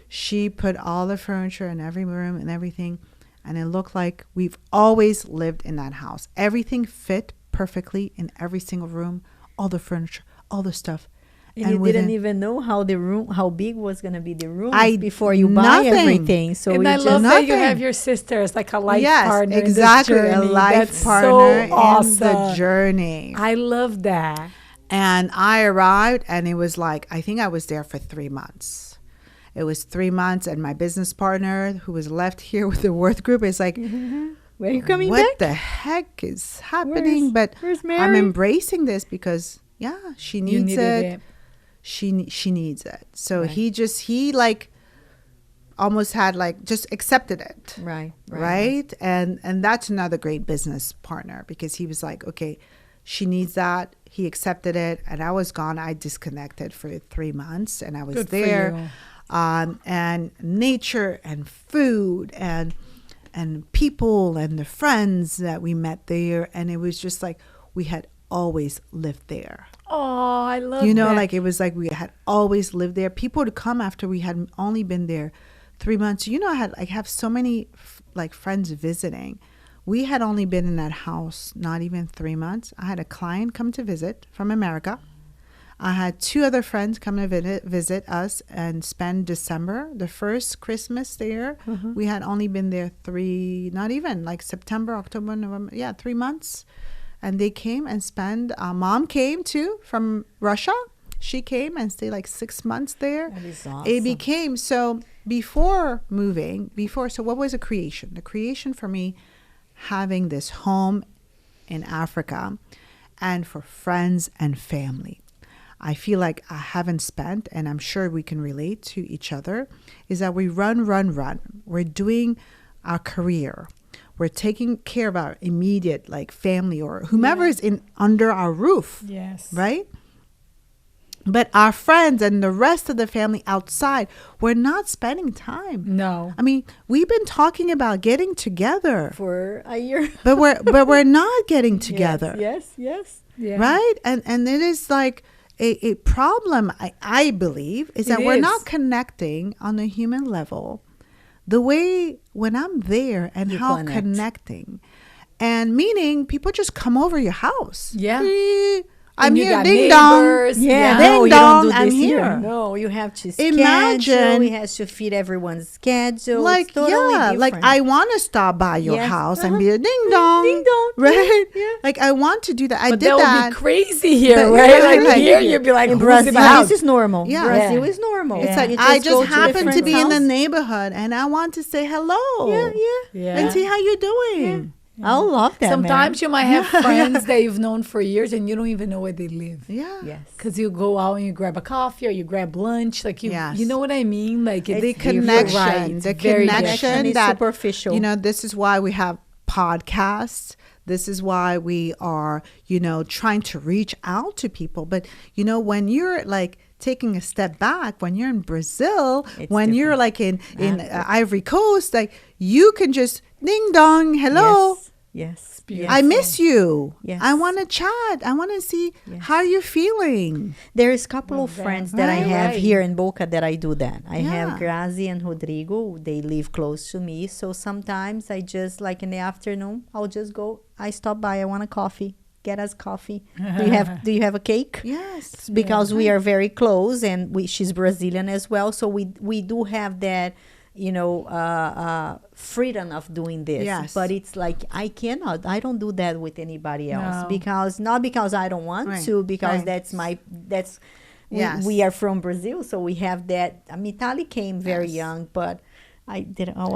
she put all the furniture in every room and everything. And it looked like we've always lived in that house. Everything fit perfectly in every single room. All the furniture, all the stuff. And you didn't even know how big was going to be the room before you buy everything. So and I love that you have your sister as like a life partner. Exactly, in this journey. A life That's partner so awesome. in the journey. I love that. And I arrived, and it was like, I think I was there for 3 months. It was 3 months, and my business partner, who was left here with the Worth Group, is like, where are you coming back? What the heck is happening? Where's Mary? I'm embracing this because, she needs it. She needs it. So right. he like almost had like just accepted it. Right. And that's another great business partner because he was like, okay, she needs that. He accepted it. And I was gone. I disconnected for 3 months and I was Good there. And nature and food and people and the friends that we met there. And it was just like we had always lived there. Oh, I love that. Like it was like we had always lived there. People would come after we had only been there 3 months. I have so many like friends visiting. We had only been in that house not even 3 months. I had a client come to visit from America. I had 2 other friends come to visit us and spend December, the first Christmas there. We had only been there 3, not even, like September, October, November. Yeah, 3 months. And they came and spend. Mom came too from Russia. She came and stayed like 6 months there. That is awesome. It became, so before moving, so what was the creation? The creation for me, having this home in Africa and for friends and family. I feel like I haven't spent, and I'm sure we can relate to each other, is that we run. We're doing our career. We're taking care of our immediate like family or whomever is under our roof. Yes. Right? But our friends and the rest of the family outside, we're not spending time. No. I mean, we've been talking about getting together For a year. but we're not getting together. Yes. Yeah. Right? And it is like a problem, I believe, is that we're not connecting on a human level the way when I'm there and You how connect. connecting. And meaning people just come over your house. Yeah. I'm And you here, got ding dong. neighbors. Yeah, Ding no, you dong, don't do I'm this here. here. No, you have to schedule. Imagine- He has to fit everyone's schedule. Like, it's totally like different. I want to stop by your Yes. house and be a ding dong. Ding dong. Right? Yeah. Like I want to do that. I But did that that. would be crazy here, But- right? right, Like right. here, you'd be like, In who's Brazil, in the house? this is normal. Yeah. Brazil Yeah. is normal. It's Yeah. like You I go just to happen to different be in the house. neighborhood and I want to say hello. Yeah. Yeah. And see how you're doing. I love that. Sometimes you might have friends that you've known for years and you don't even know where they live. Yeah. man. Yes. Because you go out and you grab a coffee or you grab lunch. Like, Yes. you know what I mean? Like, The it's connection, right. the Very connection different. It's that superficial. You know, this is why we have podcasts. This is why we are, trying to reach out to people. But when you're like taking a step back, when you're in Brazil, It's when you're different. like in Ivory Coast, like you can just ding dong, hello. Yes. I miss you. Yes. I want to chat. I want to see how you're feeling. There is a couple of that. friends that I Right. have Right. here in Boca that I do that. I Yeah. have Grazi and Rodrigo. They live close to me. So sometimes I just, like in the afternoon, I'll just go. I stop by. I want a coffee. Get us coffee. Do you have a cake? Yes. Because we are very close, and she's Brazilian as well. So we do have that, freedom of doing this. Yes. But it's like I don't do that with anybody else No. because not because I don't want Right. to, because Right. we Yes. are from Brazil, so we have that. I mean, Tali came very Yes. young, but I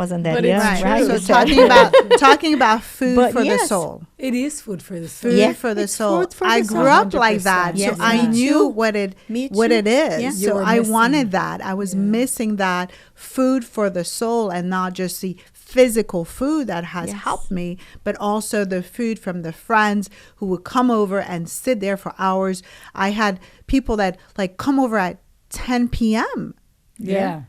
wasn't that But it's young, true. right? So You said. talking about food But for the yes. soul. It is food for the soul. Food Yeah. for the It's soul. food for I the grew soul. up like that, 100%. so Yes, I me knew too. what Me too. it is. Yeah. You So were I missing. wanted that. I was missing that food for the soul, and not just the physical food that has Yes. helped me, but also the food from the friends who would come over and sit there for hours. I had people that like come over at 10 p.m. Yeah.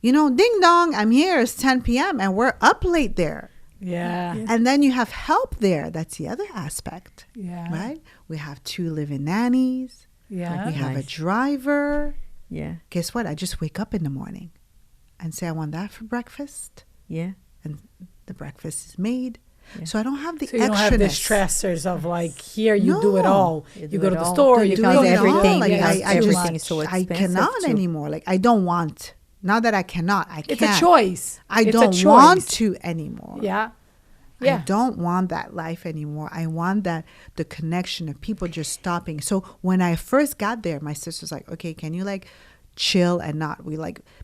Ding dong, I'm here. It's 10 p.m. and we're up late there. Yeah. And then you have help there. That's the other aspect, Yeah. right? We have 2 live-in nannies. Yeah. We have a Nice. driver. Yeah, Guess what? I just wake up in the morning and say, I want that for breakfast. yeah. And the breakfast is made. Yeah. So I don't have the So you don't have the extraness. stressors of like, here you do it No. all. You You do go it to the all. store, Do you it can all. go Because everything. everything, like, Yeah, yes, I just, everything is so I expensive cannot too. anymore. Like I don't want. Not that I cannot. I can't. It's a choice. I It's a don't choice. want to anymore. Yeah. I Yeah. don't want that life anymore. I want the connection of people just stopping. So when I first got there, my sister's like, okay, can you like chill and not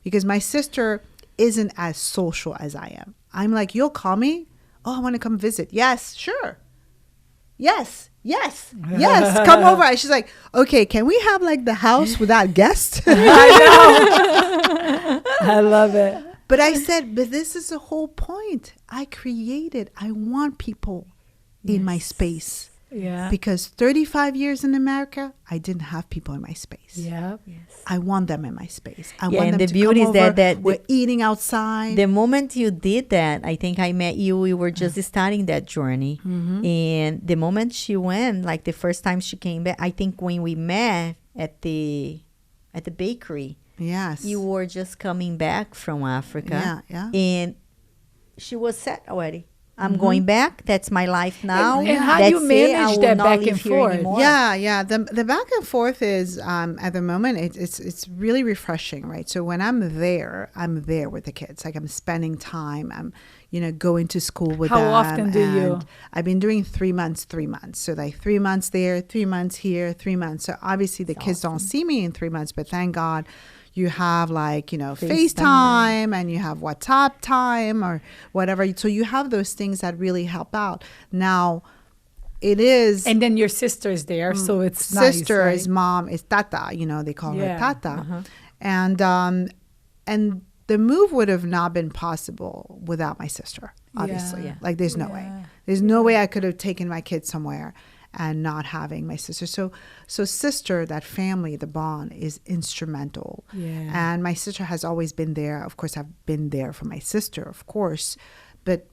because my sister isn't as social as I am. I'm like, you'll call me? Oh, I want to come visit. Yes, sure. Yes. Come over. And she's like, okay, can we have like the house without guests? I love it. But I said, but this is the whole point. I want people in my space. Yeah. Because 35 years in America, I didn't have people in my space. Yeah. I want them in my space. I Yeah, want and them the to beauty come is over. that We're eating outside. The moment you did that, I think I met you. We were just starting that journey, and the moment she went, like the first time she came back, I think when we met at the bakery, Yes. you were just coming back from Africa. Yeah. And she was set already. I'm going back. That's my life now. And how do you manage that back and forth? Yeah. The back and forth is at the moment it's really refreshing, right? So when I'm there with the kids. Like I'm spending time. I'm going to school with them. How often do you? I've been doing 3 months. So like 3 months there, 3 months here, 3 months. So obviously the kids don't see me in 3 months, but thank God. You have FaceTime and you have WhatsApp time or whatever. So you have those things that really help out. Now, it is. And then your sister is there, so it's sister nice, right? is mom is Tata. They call her Tata. And the move would have not been possible without my sister. Obviously, like there's no way. There's no way I could have taken my kids somewhere and not having my sister. So sister, that family, the bond is instrumental. Yeah. And my sister has always been there. Of course, I've been there for my sister, of course. But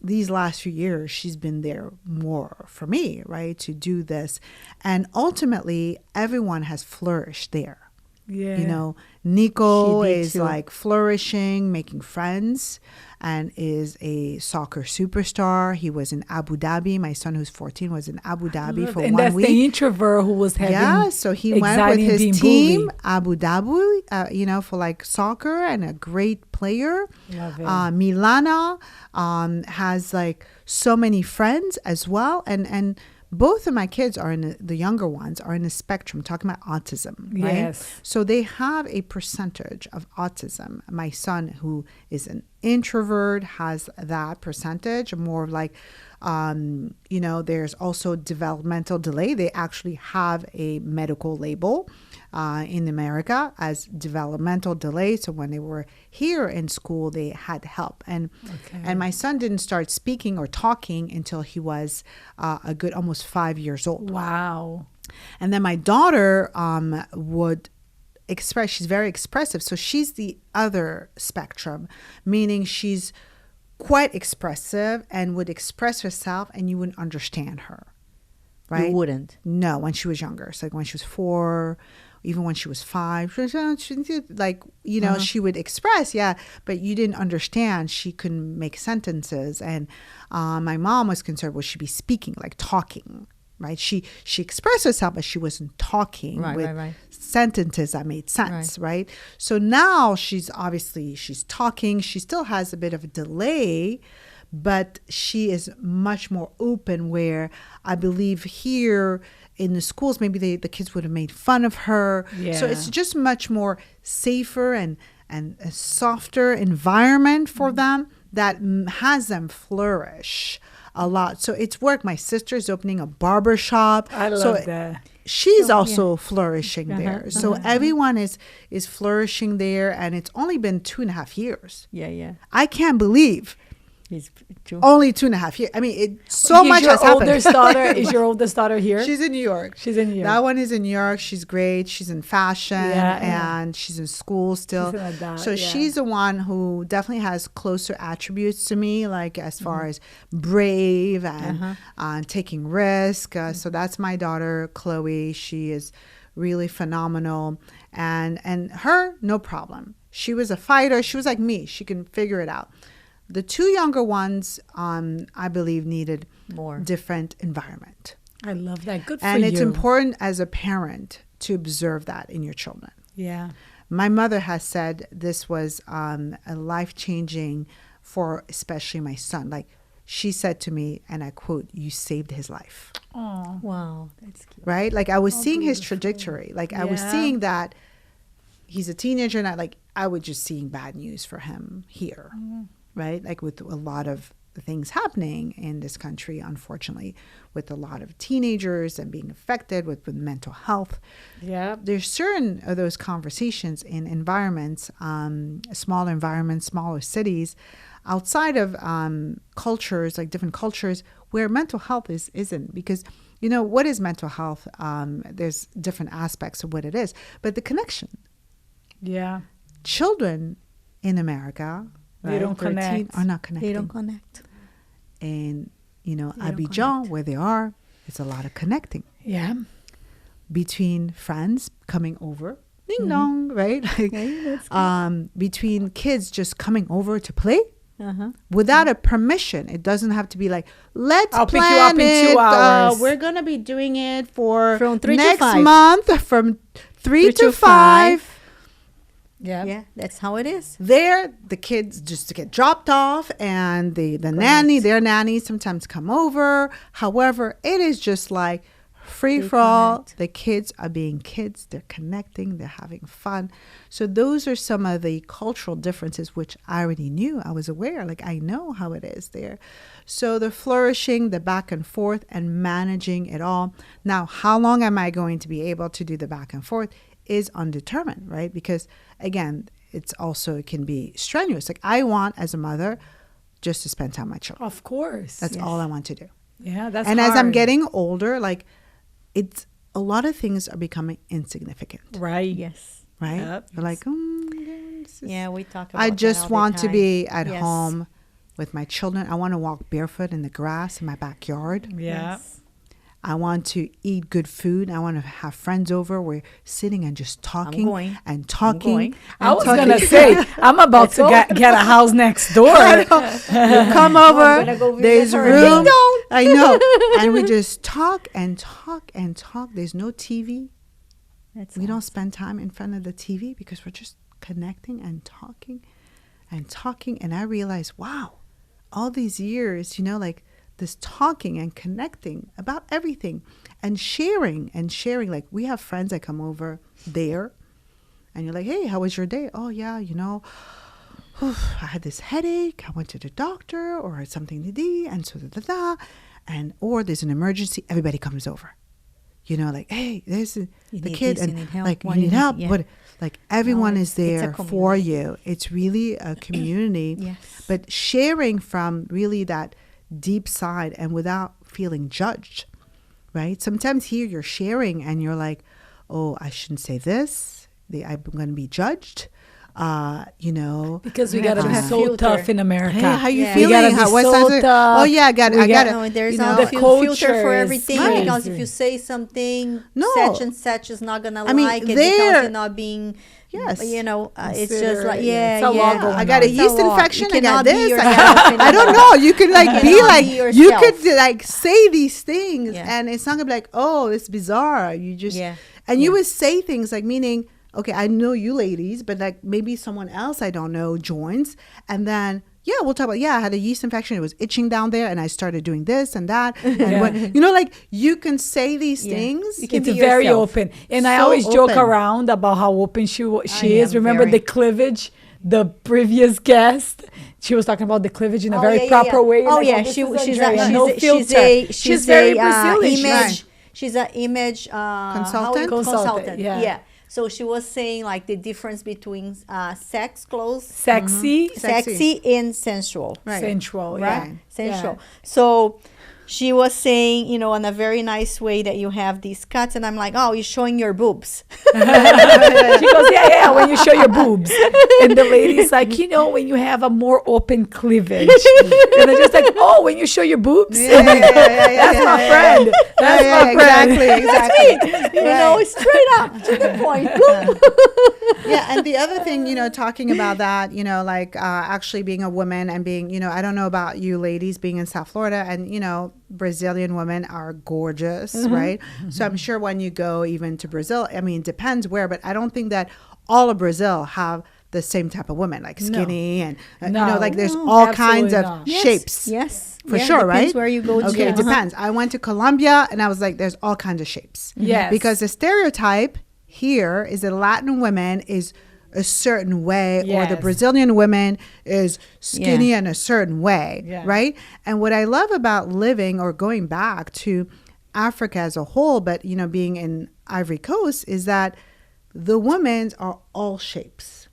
these last few years, she's been there more for me, right, to do this. And ultimately, everyone has flourished there. Yeah. Nico is like flourishing, making friends, and is a soccer superstar. He was in Abu Dhabi. My son, who's 14, was in Abu Dhabi for 1 week. And that's the introvert who was having so he went with his team, Abu Dhabi, for like soccer, and a great player. Love it. Milana has like so many friends as well, and both of my kids are the younger ones are in the spectrum, talking about autism, right? Yes. So they have a percentage of autism. My son, who is an introvert, has that percentage, more like, there's also developmental delay. They actually have a medical label in America as developmental delay. So when they were here in school, they had help. And my son didn't start speaking or talking until he was a good almost 5 years old. Wow. And then my daughter would express. She's very expressive. So she's the other spectrum, meaning she's quite expressive and would express herself and you wouldn't understand her. Right? You wouldn't? No, when she was younger. So like when she was 4, even when she was 5, she would express, but you didn't understand. She couldn't make sentences. And my mom was concerned, would she be speaking, like talking, right? She expressed herself, but she wasn't talking with sentences that made sense, right? So now she's talking. She still has a bit of a delay, but she is much more open, where I believe here in the schools, maybe the kids would have made fun of her. Yeah. So it's just much more safer and a softer environment for them that has them flourish a lot. So it's worked. My sister's opening a barber shop. I love that. She's also flourishing there. So everyone is flourishing there, and it's only been 2.5 years. Yeah. I can't believe It's true. Only 2.5 years. I mean, much has happened. Is your oldest daughter here? She's in New York. That one is in New York. She's great. She's in fashion and she's in school still. She's the one who definitely has closer attributes to me, like as far as brave and taking risk. So that's my daughter, Chloe. She is really phenomenal. And her, no problem. She was a fighter. She was like me. She can figure it out. The 2 younger ones, I believe, needed more different environment. I love that. Good for you. And it's important as a parent to observe that in your children. Yeah. My mother has said this was a life-changing for especially my son. Like she said to me, and I quote, "You saved his life." Oh, wow, that's cute. Right? Like I was seeing his trajectory. Like I was seeing that he's a teenager, and I was just seeing bad news for him here. Right? Like with a lot of things happening in this country, unfortunately, with a lot of teenagers and being affected with mental health. Yeah. There's certain of those conversations in environments, smaller environments, smaller cities, outside of cultures, like different cultures, where mental health isn't. Because, what is mental health? There's different aspects of what it is. But the connection. Yeah. Children in America... They don't connect. Are not connecting. They don't connect. And, Abidjan, where they are, it's a lot of connecting. Yeah. Between friends coming over, ding dong, right? Like, between kids just coming over to play, without a permission. It doesn't have to be like, let's I'll pick plan you up in 2 it. hours. We're going to be doing it for From 3 to next 5. month from 3 to 5. Yeah. Yeah, that's how it is. There, the kids just get dropped off, and the nanny, their nannies sometimes come over. However, it is just like free for all. connect. The kids are being kids. They're connecting. They're having fun. So those are some of the cultural differences, which I already knew. I was aware. Like, I know how it is there. So the flourishing, the back and forth, and managing it all. Now, how long am I going to be able to do the back and forth is undetermined, right? Because again, it can be strenuous. Like, I want, as a mother, just to spend time with my children. Of course. That's all I want to do. Yeah, that's And as I'm hard. getting older, like, it's a lot of things are becoming insignificant, Right. Yes. right? Yep. You're like, this is- Yeah, we talk about I that just all the want to time. be at Yes. home with my children. I want to walk barefoot in the grass in my backyard. Yeah. Yes. I want to eat good food. I want to have friends over. We're sitting and just talking going. and talking. going. I was talking. going to say, I'm about to get a house next door. You come over. gonna go visit There's her. room. Ding dong. I know. And we just talk and talk and talk. There's no TV. That's We don't spend time in front of the TV because we're just connecting and talking and talking. And I realized, wow, all these years, like this talking and connecting about everything and sharing. Like, we have friends that come over there and you're like, hey, how was your day? Oh, yeah, I had this headache. I went to the doctor, or something to do, and so or there's an emergency. Everybody comes over. Like, hey, there's the need kid, this, you and need help. like, What you do need you help. need? Yeah. But like, everyone No, is it's a there for community. you. It's really a community. Yes. But sharing from really that deep side and without feeling judged, right? Sometimes here you're sharing and you're like, oh, I shouldn't say this. I'm going to be judged. Because we You got to have be to have so filter. tough in America. Hey, how you Yeah. We feeling? gotta be What's so that? tough. Oh yeah, I got We got- No, there's you know, no the filter culture for is everything, crazy. because if you say something, No. such is not gonna I mean, like it there- because you're not being. Yes. It's just Consider- like yeah, yeah, it's a lot going I got a on. It's yeast lot. infection. You I got cannot be this. yourself I don't anymore. know. You could like be cannot like be you yourself. could like say these things, Yeah. and it's not gonna be like, oh, it's bizarre. You just Yeah. and you Yeah. would say things like, meaning, okay, I know you ladies, but like maybe someone else I don't know joins, and then yeah, we'll talk about, I had a yeast infection. It was itching down there, and I started doing this and that. And what, like you can say these Yeah. things. You can It's be very yourself. open. And I So always joke open. around about how open she is. am Remember very. the cleavage? The previous guest, she was talking about the cleavage in a Oh, very yeah, proper way. Oh Like, yeah, this she, is she's Andrea, a, no she's, filter. she's very a, Brazilian. image. Right. She's an image Consultant? Consultant, yeah. So she was saying like the difference between sex clothes, Sexy, sexy and sensual. Right. sensual, Right? yeah. Sensual. So she was saying, in a very nice way, that you have these cuts, and I'm like, oh, you're showing your boobs. She goes, yeah, when you show your boobs. And the lady's like, when you have a more open cleavage. And they're just like, oh, when you show your boobs? That's my friend. That's my friend. Exactly. Straight up to the point. Yeah, and the other thing, talking about that, like actually being a woman and being, I don't know about you ladies being in South Florida, and, Brazilian women are gorgeous, right? So I'm sure when you go even to Brazil, I mean, it depends where, but I don't think that all of Brazil have the same type of women, like skinny and, like there's all kinds of absolutely not. shapes. Yes. For Yeah, sure, depends right? where you go to. Okay, it depends. I went to Colombia and I was like, there's all kinds of shapes. Yes. Because the stereotype here is that Latin women is a certain way, or the Yes. Brazilian women is skinny Yeah. in a certain way, Yeah. right? And what I love about living or going back to Africa as a whole, but being in Ivory Coast, is that the women are all shapes,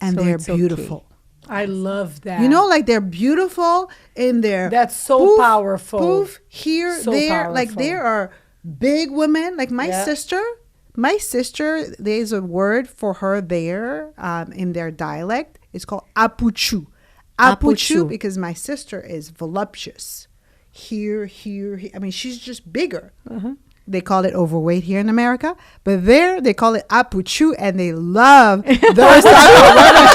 and So they're it's okay. beautiful. I love that. Like they're beautiful in their That's so poof, powerful. Poof, here, So there. Like powerful. there are big women. Like my Yeah. sister, there's a word for her there in their dialect. It's called apuchu. Apuchu. Because my sister is voluptuous. Here. I mean, she's just bigger. They call it overweight here in America, but there they call it apuchu, and they love those type of women.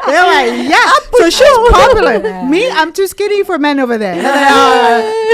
They're like, yeah. So she's popular. Me, I'm too skinny for men over there.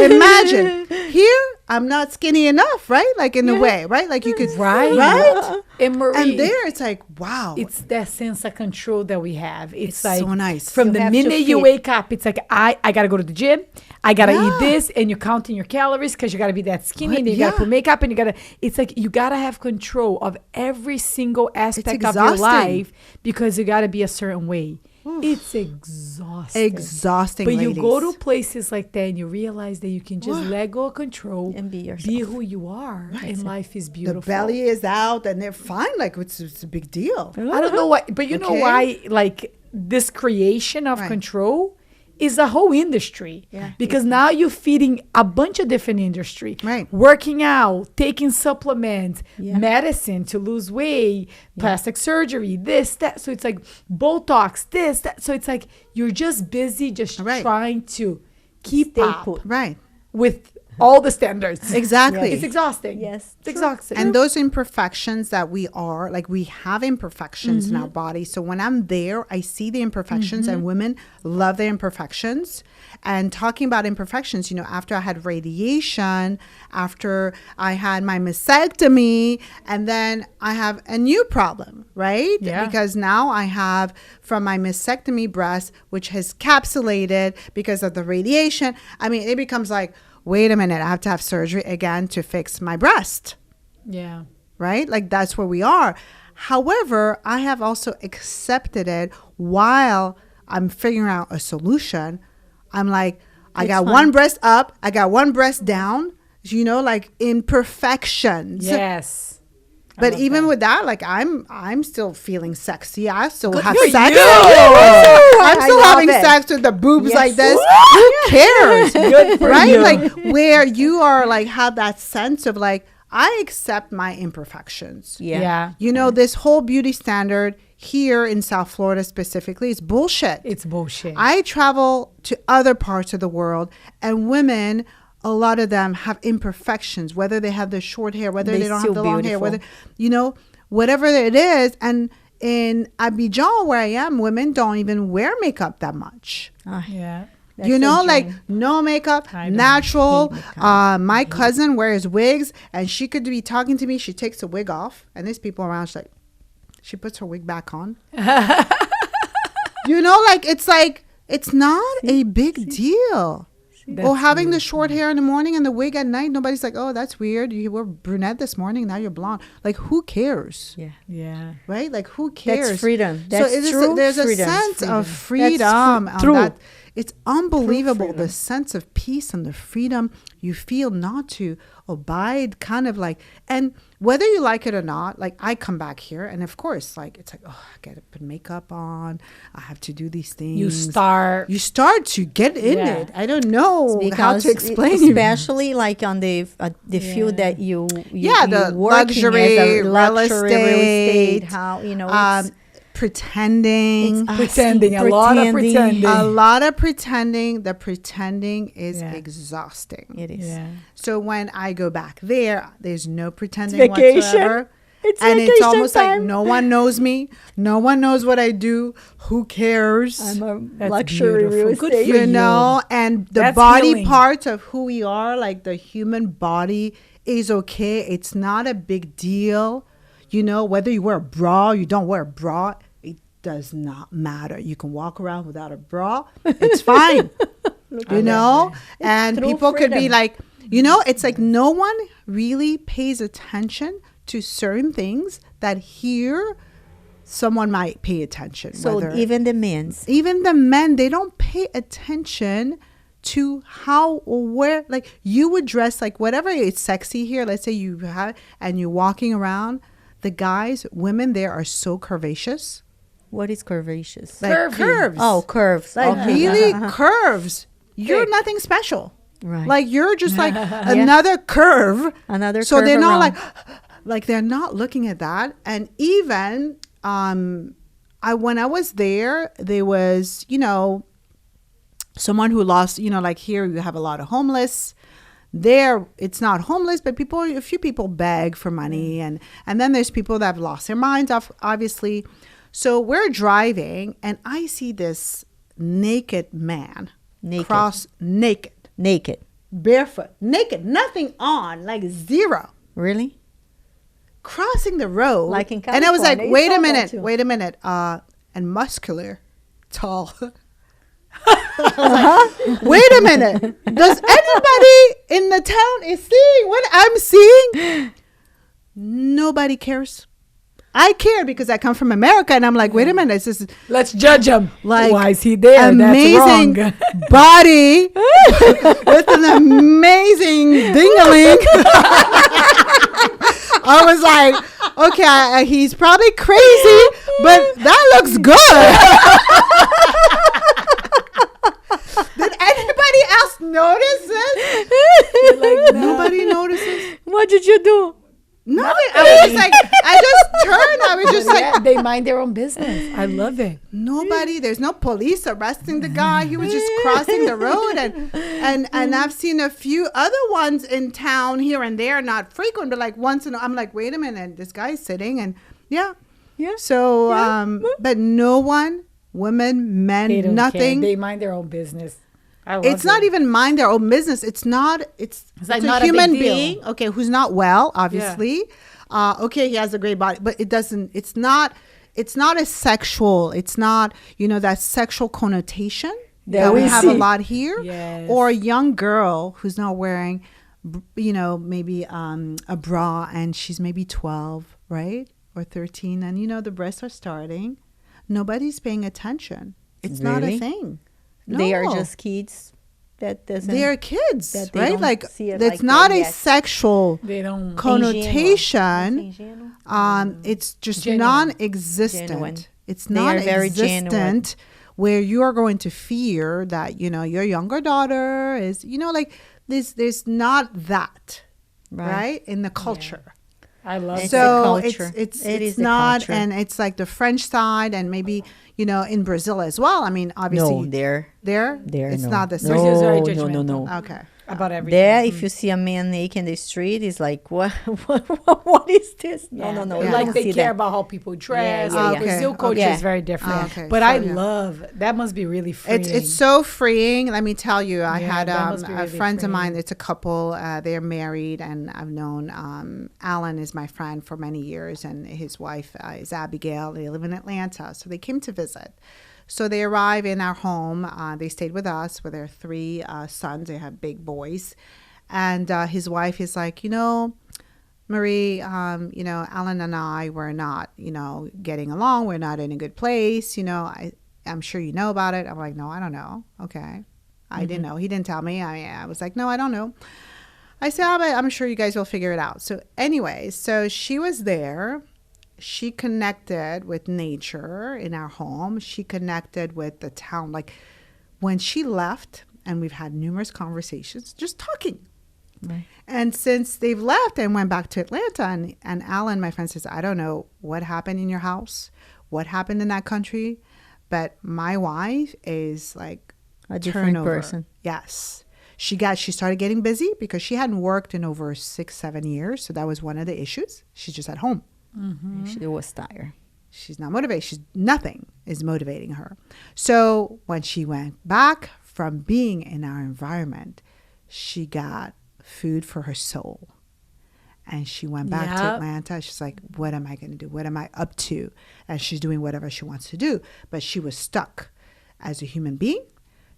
Imagine. Here, I'm not skinny enough, right? Like in a way, right? Like you could, right? And Marie, And there, it's like, wow. it's that sense of control that we have. It's like so nice. from You the have to minute you fit. wake up, it's like I gotta go to the gym, I gotta eat this, and you're counting your calories because you gotta be that skinny, and you gotta put makeup, and you gotta. It's like you gotta have control of every single aspect of your exhausting. life because you gotta be a certain way. It's exhausting. Exhausting, But ladies. you go to places like that and you realize that you can just let go of control And be yourself. be who you are, and life is the beautiful. belly is out and they're fine. Like it's a big deal. I don't know why, but you know Okay. why? Like this creation of Right. control is a whole industry. Yeah. Because now you're feeding a bunch of different industry. Right. Working out, taking supplements, Yeah. medicine to lose weight, plastic surgery, this, that. So it's like Botox, this, that. So it's like you're just busy just Right. trying to keep Stay up put. Right. with all the standards. Exactly. It's exhausting. Yes. It's exhausting. And those imperfections that we are, like we have imperfections in our body. So when I'm there, I see the imperfections, and women love their imperfections. And talking about imperfections, you know, after I had radiation, after I had my mastectomy, and then I have a new problem, right? Yeah. Because now I have from my mastectomy breast, which has capsulated because of the radiation. I mean, it becomes like, wait a minute, I have to have surgery again to fix my breast. yeah. Right? Like that's where we are. However, I have also accepted it while I'm figuring out a solution. I'm like, I got one breast up, I got one breast down, you know, like imperfections. Yes. But even with that, like I'm still feeling sexy. I still have for sex. you. I'm I still love having it. sex with the boobs Yes. like this. Who cares? Good for Right? you. Like where you are like have that sense of like, I accept my imperfections. Yeah. You know, this whole beauty standard here in South Florida specifically is bullshit. It's bullshit. I travel to other parts of the world, and women, a lot of them have imperfections, whether they have the short hair, whether They they don't have still the long hair, beautiful. whether, you know, whatever it is. And in Abidjan, where I am, women don't even wear makeup that much. yeah. That's You a know, like dream. no makeup, I don't natural. hate makeup. My cousin wears wigs, and she could be talking to me. She takes the wig off, and there's people around. She's like, she puts her wig back on. You know, like it's not a big deal. Or having the short hair in the morning and the wig at night. Nobody's like, oh, that's weird. You were brunette this morning, now you're blonde. Like, who cares? Yeah. Yeah. Right? Like, who cares? That's freedom. That's so it is true there's freedom. a sense of That's freedom. on true. that. It's unbelievable, freedom. the sense of peace and the freedom you feel not to abide, kind of like, and whether you like it or not, like I come back here, and of course, like it's like, oh, I gotta put makeup on, I have to do these things. You start. You start to get in Yeah. it. I don't know how Because to explain it. especially like on the field that you Yeah, the you working luxury, as a real luxury estate, how you know um, pretending. Pretending, a lot of pretending. A lot of pretending. The pretending is Yeah. exhausting. it is. Yeah. So when I go back there, there's no pretending vacation. whatsoever. It's And it's vacation almost like time. no one knows me. No one knows what I do. Who cares? I'm a That's luxury beautiful. real Good estate. for you know, and the That's body healing. parts of who we are, like the human body is okay. It's not a big deal. You know, whether you wear a bra, you don't wear a bra, it does not matter. You can walk around without a bra. It's fine. You know, and true people could be freedom. like, you know, it's like no one really pays attention to certain things that here someone might pay attention. So whether- even the men's. even the men, they don't pay attention to how or where, like you would dress like whatever is sexy here. Let's say you have, and you're walking around, the guys, women there are so curvaceous. What is curvaceous? Like Curvy. curves. Oh, curves. Like Okay. really curves. You're Okay. nothing special. Right. Like you're just like another curve. Another So curve they're not around. like they're not looking at that. And even when I was there was, you know, someone who lost, you know, like here you have a lot of homeless. There it's not homeless, but a few people beg for money, and then there's people that have lost their minds, obviously. So we're driving, and I see this naked man. Naked. Barefoot. Naked. Nothing on. Like zero. Really? Crossing the road. Like in and I was like, California. wait a minute. And muscular. Tall. I was like, wait a minute. Does anybody in the town is seeing what I'm seeing? Nobody cares. I care because I come from America, and I'm like, wait a minute. This is Let's judge him. like why is he there? amazing That's wrong. body with an amazing ding-a-ling. I was like, okay, he's probably crazy, but that looks good. Did anybody else notice it? Like, Nobody notices. What did you do? Nothing. I was just like, I just turned. I was just like, yeah, they mind their own business. I love it. nobody. There's no police arresting the guy. He was just crossing the road, and I've seen a few other ones in town here and there, not frequent, but like once in. I'm like, wait a minute, this guy's sitting, and yeah. So, but no one, women, men, They don't nothing. care. They mind their own business. I love It's not even mind their own business. It's not. It's like a not a big human deal. being. Okay, who's not well, obviously. Okay, he has a great body, but it doesn't. It's not. It's not a sexual. It's not. That sexual connotation that we have a lot here. Yes. Or a young girl who's not wearing, maybe a bra, and she's maybe 12, right, or 13, and the breasts are starting. Nobody's paying attention. It's not a Really? thing. They are No. just kids. That doesn't. They are kids, that they right? don't Like see it it's like not that a yet. sexual They don't. connotation. Ingênuo. It's just Genuine. non-existent. Genuine. It's They are very non-existent where you are going to fear that your younger daughter is like there's not that right in the culture. I love It's it. So a culture. it's It is a not, culture. and it's like the French side, and maybe in Brazil as well. I mean, obviously, No, there. it's no. not the same. Brazil's very No, judgmental. no. Okay. About everything. There, if you see a man naked in the street, it's like, what is this? No. Yeah. You Like don't they see care that. about how people dress. Yeah. Like, Brazil Okay. culture Okay. is very different. Okay. But So, I yeah. love that. Must be really freeing. It's so freeing. Let me tell you, I Yeah, had that must be a really friend of mine. freeing. It's a couple. They're married, and I've known Alan is my friend for many years, and his wife is Abigail. They live in Atlanta, so they came to visit. So they arrive in our home. They stayed with us with their 3 sons. They have big boys, and his wife is like, Marie, Alan and I were not, getting along. We're not in a good place. I'm sure you know about it. I'm like, no, I don't know. Okay. I didn't know. He didn't tell me. I was like, no, I don't know. I said, I'm sure you guys will figure it out. So anyway, so she was there. She connected with nature in our home. She connected with the town. Like when she left, and we've had numerous conversations, just talking. Right. And since they've left and went back to Atlanta, and Alan, my friend, says, I don't know what happened in your house, what happened in that country, but my wife is like A different turnover. person. Yes. She started getting busy because she hadn't worked in over 6-7 years. So that was one of the issues. She's just at home. She was tired. She's not motivated. Nothing is motivating her. So when she went back from being in our environment, she got food for her soul. And she went back to Atlanta. She's like, what am I going to do? What am I up to? And she's doing whatever she wants to do. But she was stuck as a human being.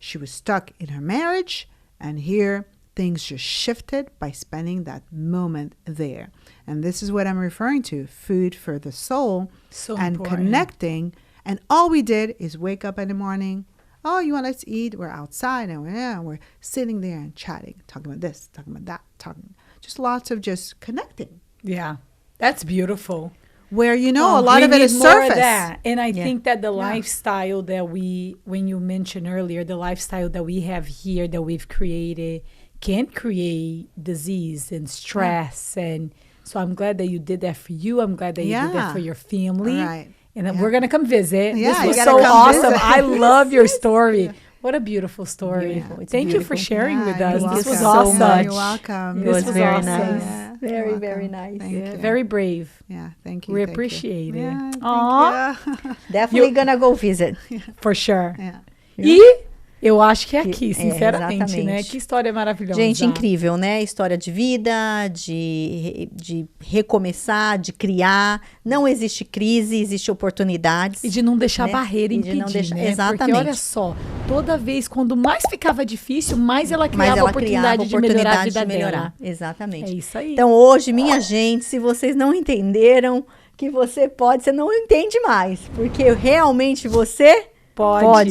She was stuck in her marriage. And here, things just shifted by spending that moment there. And this is what I'm referring to, food for the soul and important. connecting. And all we did is wake up in the morning. Oh, let's eat. We're outside and we're sitting there and chatting, talking about this, talking about that, just lots of just connecting. Yeah. That's beautiful. Where, a lot of it is more surface. of that. And I think that the lifestyle that when you mentioned earlier, the lifestyle that we have here that we've created can create disease and stress. And so I'm glad that you did that for you. I'm glad that you did that for your family. Right. And then we're going to come visit. Yeah, This you was gotta so come awesome. visit. I love your story. What a beautiful story. Beautiful. It's Thank you for beautiful. sharing with you're us. Thank This you was so awesome. much. You're welcome. It was very awesome. nice. Yeah. Very, You're very welcome. nice. Thank Yeah, you. very brave. Yeah, thank you. We thank you. appreciate it. Yeah, thank Aw. you. Definitely gonna go visit. For sure. Yeah. E eu acho que é aqui, É, sinceramente, né? exatamente. Que história maravilhosa. Gente, incrível, né? História de vida, de recomeçar, de criar. Não existe crise, existe oportunidades. E de não deixar né? barreira E de impedir, não deixar- né? Exatamente. Porque olha só, toda vez, quando mais ficava difícil, mais ela Mas criava ela oportunidade criava de melhorar a oportunidade vida de melhorar. dela. Exatamente. É isso aí. Então, hoje, minha gente, se vocês não entenderam que você não entende mais. Porque realmente você pode.